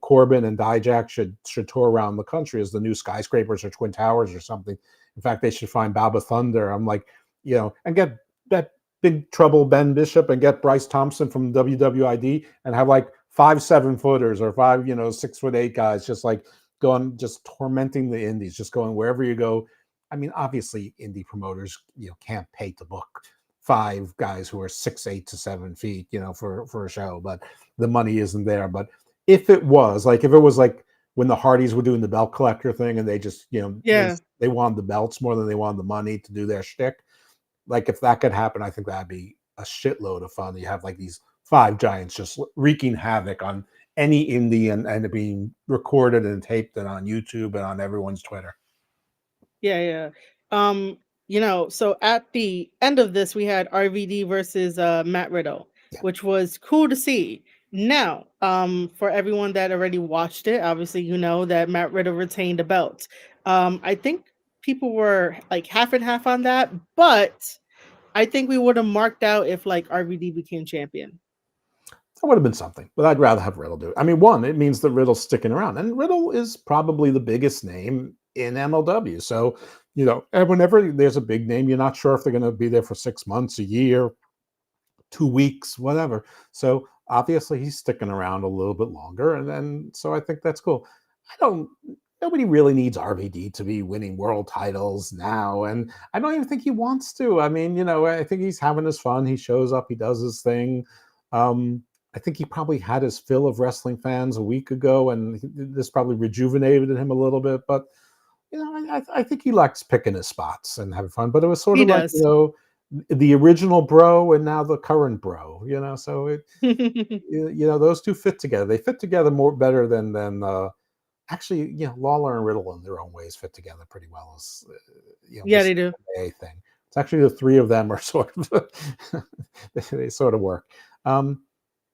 Corbin and Dijak should tour around the country as the new skyscrapers or twin towers or something. In fact, they should find Baba Thunder. I'm like, and get that Big Trouble Ben Bishop and get Bryce Thompson from WWID and have like 5 7-footers or 5 6'8" guys just like going, just tormenting the indies, just going wherever you go. I mean, obviously, indie promoters can't pay to book 5 guys who are 6 8 to 7 feet, for a show, but the money isn't there. But if it was like when the Hardys were doing the belt collector thing, and they just Yeah. they wanted the belts more than they wanted the money to do their shtick. Like if that could happen, I think that'd be a shitload of fun. You have like these 5 giants just wreaking havoc on any indie and it being recorded and taped and on YouTube and on everyone's Twitter. Yeah, yeah. So at the end of this, we had RVD versus Matt Riddle, Yeah. which was cool to see. Now, for everyone that already watched it, obviously you know that Matt Riddle retained the belt. I think people were like half and half on that, but I think we would have marked out if like RVD became champion. That would have been something, but I'd rather have Riddle do it. I mean, one, it means that Riddle's sticking around, and Riddle is probably the biggest name in MLW. So, and whenever there's a big name, you're not sure if they're going to be there for 6 months, a year, 2 weeks, whatever. So obviously he's sticking around a little bit longer, and then so I think that's cool. Nobody really needs RVD to be winning world titles now, and I don't even think he wants to. I mean, I think he's having his fun. He shows up, he does his thing. I think he probably had his fill of wrestling fans a week ago, and this probably rejuvenated him a little bit. But I think he likes picking his spots and having fun. But it was sort He of like does. the original bro and now the current bro. So it those two fit together. They fit together better than actually, Lawler and Riddle in their own ways fit together pretty well as Yeah, this they do. thing. It's actually the three of them are sort of they sort of work.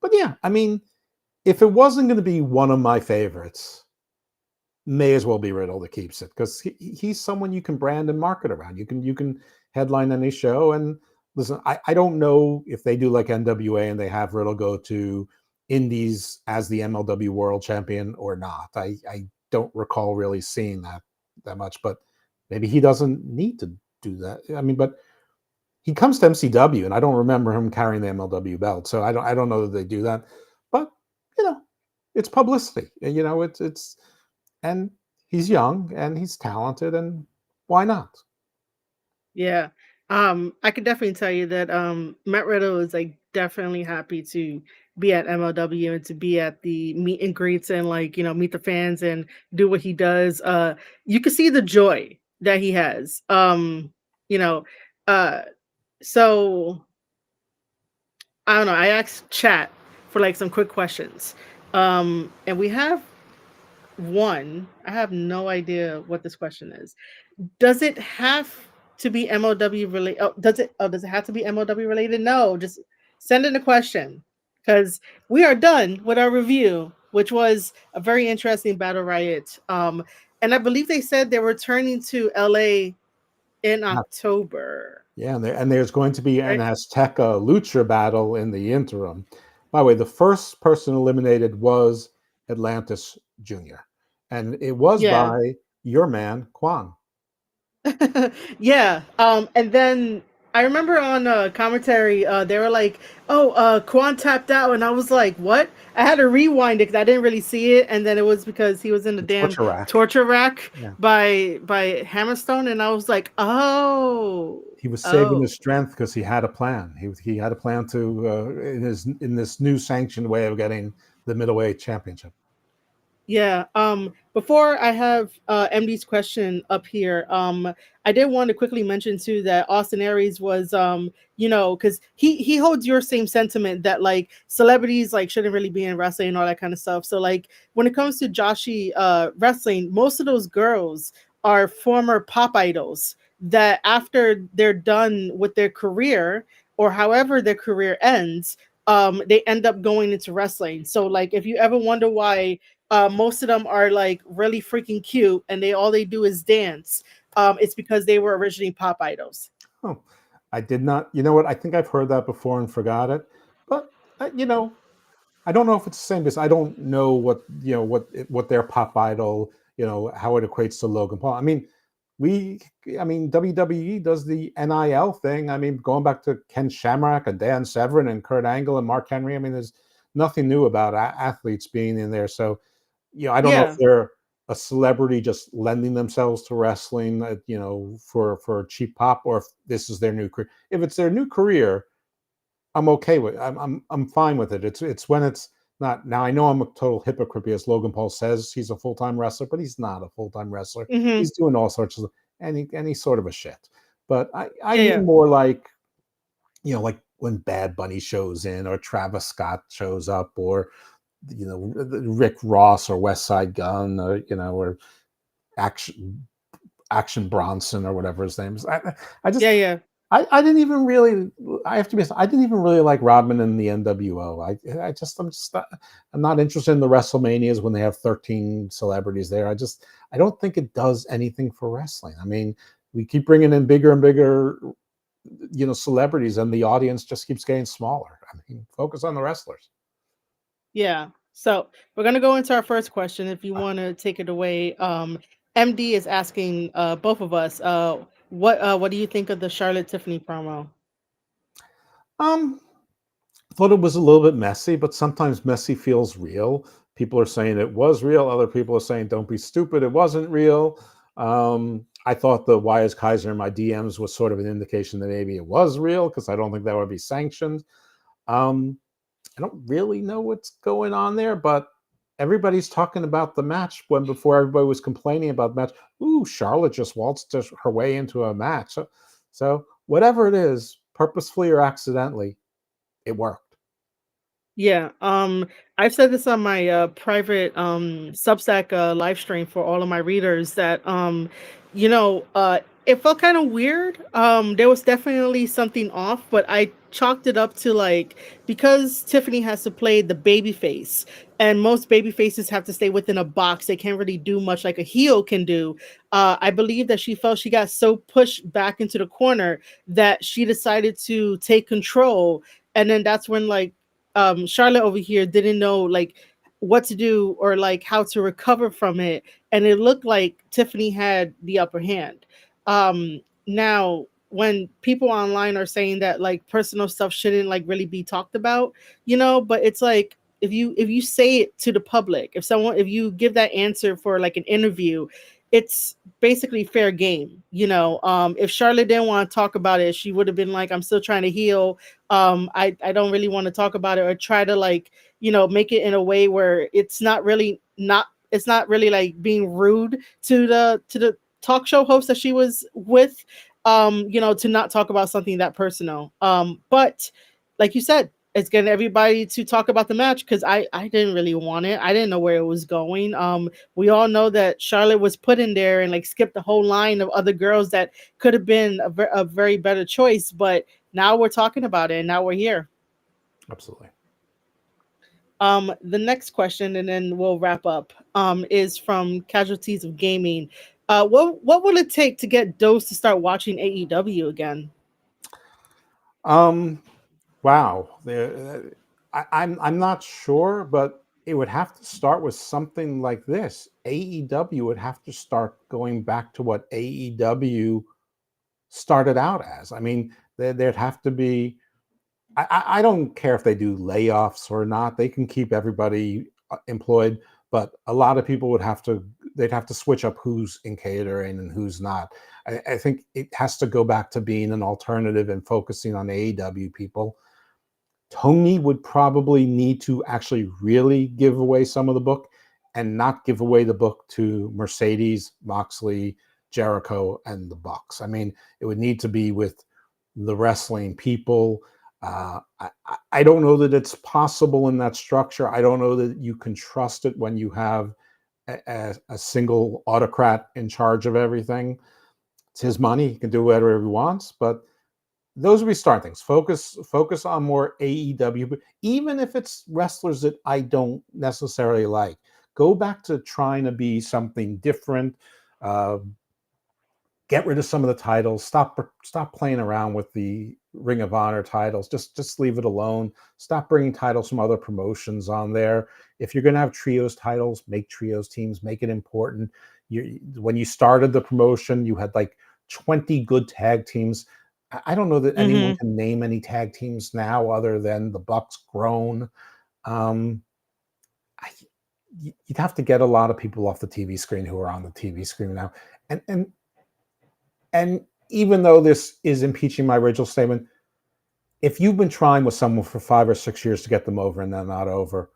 But yeah, I mean, if it wasn't going to be one of my favorites, may as well be Riddle that keeps it, because he's someone you can brand and market around. You can headline any show. And listen, I don't know if they do like NWA and they have Riddle go to Indies as the MLW World Champion or not. I don't recall really seeing that much, but maybe he doesn't need to do that. I mean, but he comes to MCW, and I don't remember him carrying the MLW belt, so I don't know that they do that. But it's publicity. It's and he's young and he's talented, and why not? Yeah. I could definitely tell you that Matt Riddle is like definitely happy to be at MLW and to be at the meet and greets and like, meet the fans and do what he does. You can see the joy that he has. You know, uh so I don't know, I asked chat for like some quick questions. And we have one. I have no idea what this question is. Does it have to be MLW related? Oh, does it? Oh, does it have to be MLW related? No, just send in a question because we are done with our review, which was a very interesting battle riot. And I believe they said they're returning to LA in October. Yeah, and there's going to be an Right? Azteca Lucha battle in the interim. By the way, the first person eliminated was Atlantis Jr., and it was Yeah. by your man, Quan. Yeah. And then I remember on commentary, they were like, "Oh, Quan tapped out," and I was like, "What?" I had to rewind it because I didn't really see it, and then it was because he was in the The damn torture rack. torture rack Yeah. by Hammerstone, and I was like, "Oh, He was saving oh." his strength because he had a plan. He had a plan to in this new sanctioned way of getting the middleweight championship. Yeah. Before I have MD's question up here, I did want to quickly mention too that Austin Aries was because he holds your same sentiment that like celebrities like shouldn't really be in wrestling and all that kind of stuff. So like when it comes to Joshi wrestling, most of those girls are former pop idols that after they're done with their career or however their career ends, they end up going into wrestling. So like if you ever wonder why most of them are like really freaking cute, and all they do is dance. It's because they were originally pop idols. Oh, I did not. You know what? I think I've heard that before and forgot it. But I don't know if it's the same because I don't know what their pop idol, how it equates to Logan Paul. We, I mean, WWE does the NIL thing. I mean, going back to Ken Shamrock and Dan Severn and Kurt Angle and Mark Henry. I mean, there's nothing new about athletes being in there. So, I don't know if Yeah. they're a celebrity just lending themselves to wrestling, for cheap pop, or if this is their new career. If it's their new career, I'm okay with. I'm fine with it. It's when it's not. Now I know I'm a total hypocrite because Logan Paul says he's a full time wrestler, but he's not a full time wrestler. Hmm. He's doing all sorts of any sort of a shit. But I Yeah, yeah. mean more like, like when Bad Bunny shows in, or Travis Scott shows up, or Rick Ross or West Side Gun, or or Action Bronson or whatever his name is. I just Yeah, yeah. I didn't even really. I have to be honest. I didn't even really like Rodman and the NWO. I'm not interested in the WrestleManias when they have 13 celebrities there. I don't think it does anything for wrestling. I mean, we keep bringing in bigger and bigger, celebrities, and the audience just keeps getting smaller. I mean, focus on the wrestlers. Yeah. So we're gonna go into our first question. If you want to take it away, MD is asking both of us, what do you think of the Charlotte Tiffany promo? Um, thought it was a little bit messy, but sometimes messy feels real. People are saying it was real. Other people are saying, don't be stupid. It wasn't real. I thought the Why is Kaiser in my DMs was sort of an indication that maybe it was real, because I don't think that would be sanctioned. Um, I don't really know what's going on there, but everybody's talking about the match when before everybody was complaining about the match. Ooh, Charlotte just waltzed her way into a match. So whatever it is, purposefully or accidentally, it worked. Yeah, I've said this on my private Substack live stream for all of my readers that it felt kind of weird. There was definitely something off, but I chalked it up to like because Tiffany has to play the baby face, and most baby faces have to stay within a box. They can't really do much like a heel can do. I believe that she felt she got so pushed back into the corner that she decided to take control, and then that's when like Charlotte over here didn't know like what to do or like how to recover from it, and it looked like Tiffany had the upper hand. Now when people online are saying that like personal stuff shouldn't like really be talked about, but it's like if you say it to the public, if you give that answer for like an interview, it's basically fair game. If Charlotte didn't want to talk about it, she would have been like, I'm still trying to heal. I don't really want to talk about it, or try to like make it in a way where it's not really like being rude to the talk show host that she was with, to not talk about something that personal. But like you said, it's getting everybody to talk about the match because I didn't really want it. I didn't know where it was going. We all know that Charlotte was put in there and like skipped the whole line of other girls that could have been a very better choice, but now we're talking about it and now we're here. Absolutely. The next question, and then we'll wrap up, is from Casualties of Gaming. What will it take to get Dose to start watching AEW again? Um, wow. I'm not sure, but it would have to start with something like this. AEW would have to start going back to what AEW started out as. I mean, there'd have to be. I don't care if they do layoffs or not. They can keep everybody employed, but a lot of people would have to. They'd have to switch up who's in catering and who's not. I think it has to go back to being an alternative and focusing on AEW people. Tony would probably need to actually really give away some of the book and not give away the book to Mercedes, Moxley, Jericho, and the Bucks. I mean, it would need to be with the wrestling people. I don't know that it's possible in that structure. I don't know that you can trust it when you have a single autocrat in charge of everything. It's his money; he can do whatever he wants. But those would be starting things. Focus on more AEW, but even if it's wrestlers that I don't necessarily like, go back to trying to be something different. Uh, get rid of some of the titles. Stop playing around with the Ring of Honor titles. Just leave it alone. Stop bringing titles from other promotions on there. If you're going to have trios titles, make trios teams. Make it important. When you started the promotion, you had like 20 good tag teams. I don't know that anyone can name any tag teams now other than the Bucks Grown. You'd have to get a lot of people off the TV screen who are on the TV screen now. And even though this is impeaching my original statement, if you've been trying with someone for 5 or 6 years to get them over and they're not over,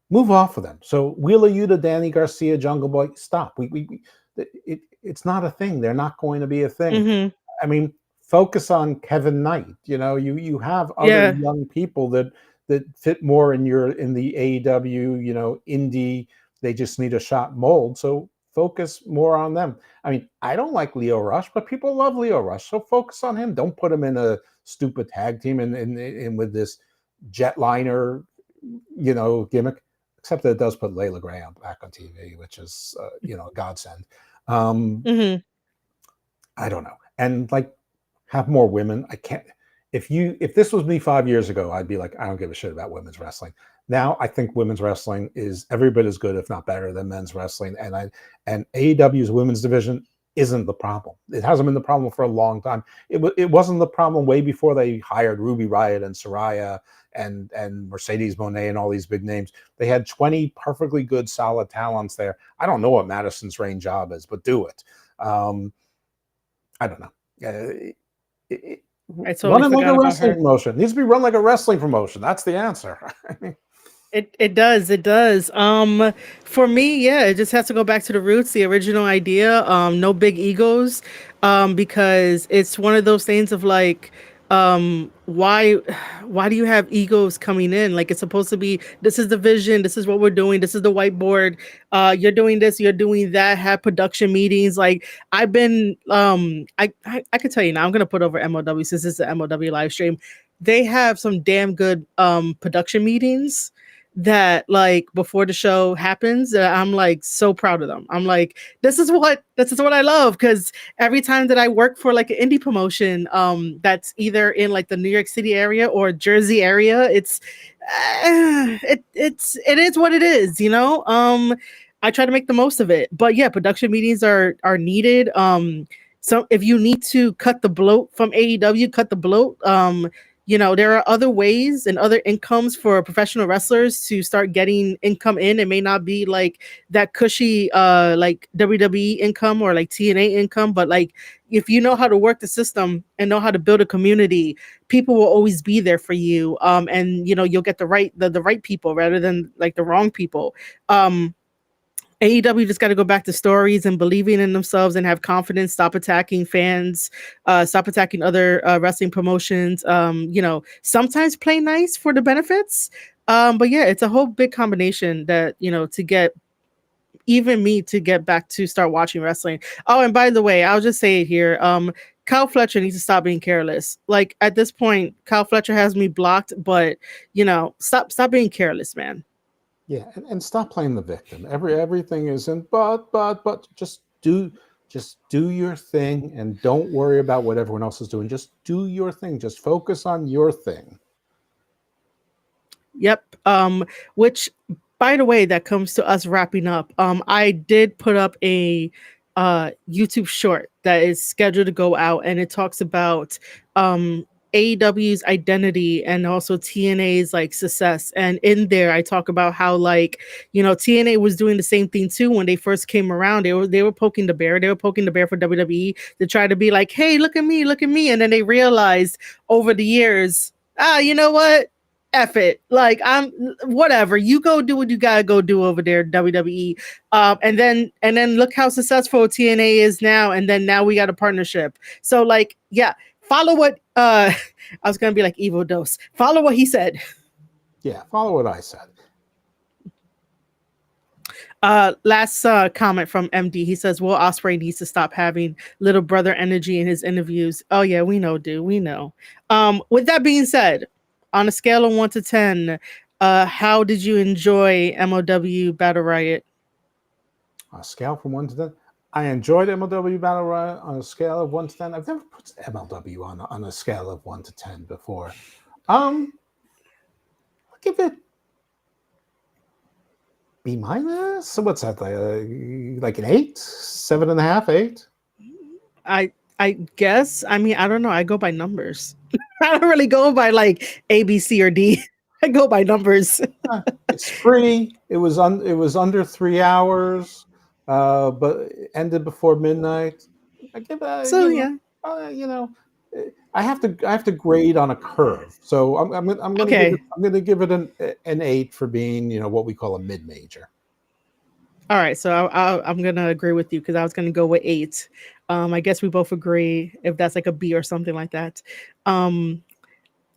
move off of them. So Wheeler Yuta, Danny Garcia, Jungle Boy, stop. It's not a thing. They're not going to be a thing. I mean, focus on Kevin Knight. You have other young people that fit more in the AEW, indie. They just need a shot mold. So focus more on them. I mean, I don't like Lio Rush, but people love Lio Rush. So focus on him. Don't put him in a stupid tag team and with this jetliner, gimmick. Except that it does put Layla Graham back on TV, which is, a godsend. I don't know. And like, have more women. I can't. If this was me 5 years ago, I'd be like, I don't give a shit about women's wrestling. Now I think women's wrestling is every bit as good, if not better, than men's wrestling. And AEW's women's division isn't the problem. It hasn't been the problem for a long time. It wasn't the problem way before they hired Ruby Riot and Saraya and Mercedes Moné and all these big names. They had 20 perfectly good, solid talents there. I don't know what Madison's reign job is, but do it. I don't know. I totally run it like a wrestling her. promotion. It needs to be run like a wrestling promotion. That's the answer. It does. For me, yeah, it just has to go back to the roots, the original idea. No big egos. Because it's one of those things of like, why do you have egos coming in? Like, it's supposed to be, this is the vision, this is what we're doing, this is the whiteboard. You're doing this, you're doing that. Have production meetings. Like, I've been, I could tell you now. I'm gonna put over MLW since it's the MLW live stream. They have some damn good production meetings that, like, before the show happens, I'm like so proud of them. I'm like, this is what I love, because every time that I work for like an indie promotion that's either in like the New York City area or Jersey area, it is what it is, I try to make the most of it. But yeah, production meetings are needed. So if you need to cut the bloat from AEW, cut the bloat. There are other ways and other incomes for professional wrestlers to start getting income in. It may not be like that cushy like WWE income or like TNA income, but like, if you know how to work the system and know how to build a community, people will always be there for you. And you'll get the right people rather than like the wrong people. AEW just got to go back to stories and believing in themselves and have confidence. Stop attacking fans. Stop attacking other wrestling promotions. Sometimes play nice for the benefits. But yeah, it's a whole big combination that, to get even me to get back to start watching wrestling. Oh, and by the way, I'll just say it here. Kyle Fletcher needs to stop being careless. Like, at this point, Kyle Fletcher has me blocked, but stop being careless, man. Yeah, and stop playing the victim. Everything isn't but just do your thing and don't worry about what everyone else is doing. Just do your thing. Just focus on your thing. Yep. Which, by the way, that comes to us wrapping up. I did put up a YouTube short that is scheduled to go out, and it talks about AEW's identity and also TNA's like success. And in there, I talk about how, like, TNA was doing the same thing too when they first came around. They were poking the bear. They were poking the bear for WWE to try to be like, hey, look at me, and then they realized over the years, you know what? F it. Like, I'm whatever. You go do what you gotta go do over there, WWE. And then look how successful TNA is now. And then now we got a partnership. So like, yeah, follow what I was gonna be like Evo Dose. Follow what he said. Yeah, follow what I said. Last comment from MD. He says, Will Ospreay needs to stop having little brother energy in his interviews. Oh yeah, we know, dude. We know. With that being said, on a scale of 1 to 10, how did you enjoy MLW Battle Riot? A scale from 1 to 10. I enjoyed MLW Battle Royale on a scale of 1 to 10. I've never put MLW on a scale of 1 to 10 before. I'll give it B minus. So what's that? Like an 8, 7.5, 8? I guess. I mean, I don't know. I go by numbers. I don't really go by like A, B, C, or D. I go by numbers. It's free. It was under 3 hours, but it ended before midnight. I give So yeah. I have to grade on a curve. So I'm going to Okay. give it an 8 for being what we call a mid major. All right. So I'm gonna agree with you because I was gonna go with 8. I guess we both agree if that's like a B or something like that. Um,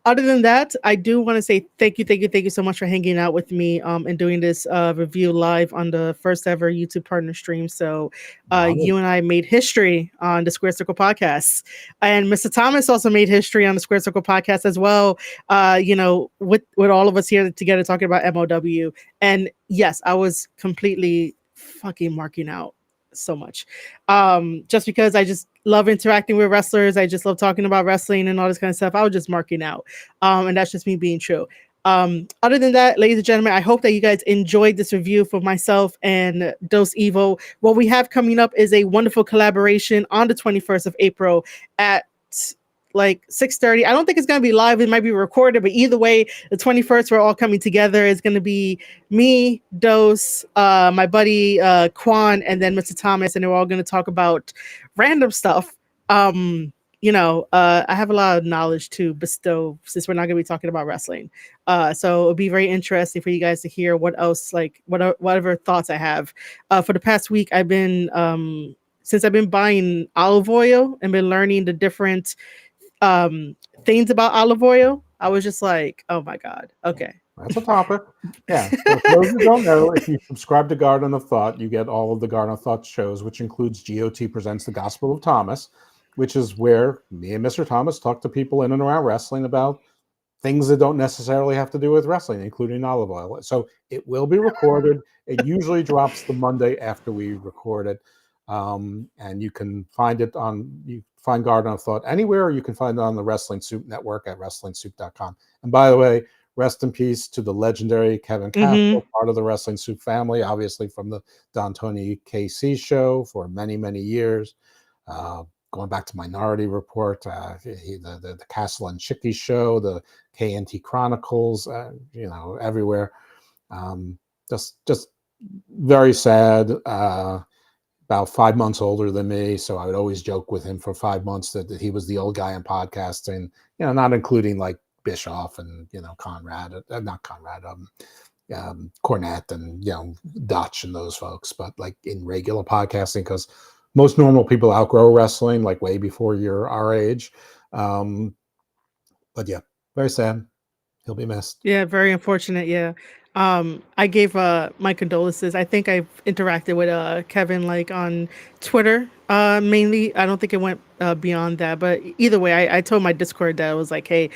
Other than that, I do want to say thank you so much for hanging out with me and doing this review live on the first ever YouTube partner stream. So you and I made history on the Square Circle podcast, and Mr. Thomas also made history on the Square Circle podcast as well. With all of us here together talking about MLW, and yes, I was completely fucking marking out so much just because I just love interacting with wrestlers. I just love talking about wrestling and all this kind of stuff. I was just marking out and that's just me being true. Other than that, ladies and gentlemen, I hope that you guys enjoyed this review for myself and Dose Evo. What we have coming up is a wonderful collaboration on the 21st of April at like 6:30. I don't think it's going to be live. It might be recorded, but either way, the 21st, we're all coming together. It's going to be me, Dose, my buddy Quan, and then Mr. Thomas, and we're all going to talk about random stuff. I have a lot of knowledge to bestow since we're not going to be talking about wrestling. So it'll be very interesting for you guys to hear what else, like whatever thoughts I have. For the past week, since I've been buying olive oil and been learning the different things about olive oil, I was just like, oh my God. Okay. That's a topic. Yeah. So for those who don't know, if you subscribe to Garden of Thought, you get all of the Garden of Thought shows, which includes GOT Presents the Gospel of Thomas, which is where me and Mr. Thomas talk to people in and around wrestling about things that don't necessarily have to do with wrestling, including olive oil. So it will be recorded. It usually drops the Monday after we record it. And you can find it you find Garden of Thought anywhere, or you can find it on the Wrestling Soup Network at WrestlingSoup.com. And by the way, rest in peace to the legendary Kevin Castle, part of the Wrestling Soup family, obviously from the Don Tony KC show for many, many years. Going back to Minority Report, the Castle and Chicky show, the KNT Chronicles, everywhere. Just very sad. About 5 months older than me, so I would always joke with him for 5 months that he was the old guy in podcasting. Not including like Bischoff and Conrad, not Conrad, Cornette and Dutch and those folks, but like in regular podcasting, because most normal people outgrow wrestling like way before you're our age. But yeah, very sad. He'll be missed. Yeah, very unfortunate. Yeah. I gave my condolences. I think I've interacted with Kevin like on Twitter mainly. I don't think it went beyond that, but either way, I told my Discord that I was like, hey,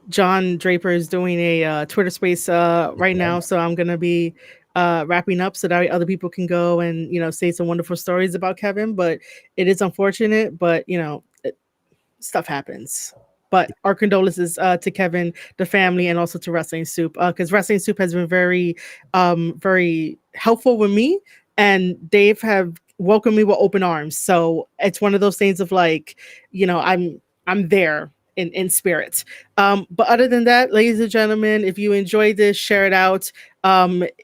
John Draper is doing a Twitter space right now, so I'm gonna be wrapping up so that other people can go and say some wonderful stories about Kevin. But it is unfortunate, but stuff happens. But our condolences to Kevin, the family, and also to Wrestling Soup, because Wrestling Soup has been very, very helpful with me, and Dave have welcomed me with open arms. So it's one of those things of like, I'm there in spirit. But other than that, ladies and gentlemen, if you enjoyed this, share it out.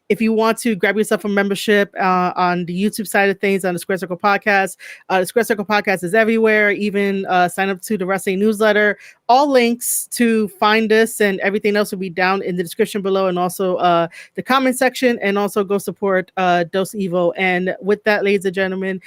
If you want to grab yourself a membership on the YouTube side of things on the Square Circle Podcast, the Square Circle Podcast is everywhere. Even sign up to the wrestling newsletter. All links to find us and everything else will be down in the description below, and also the comment section. And also go support Dose Evo. And with that, ladies and gentlemen,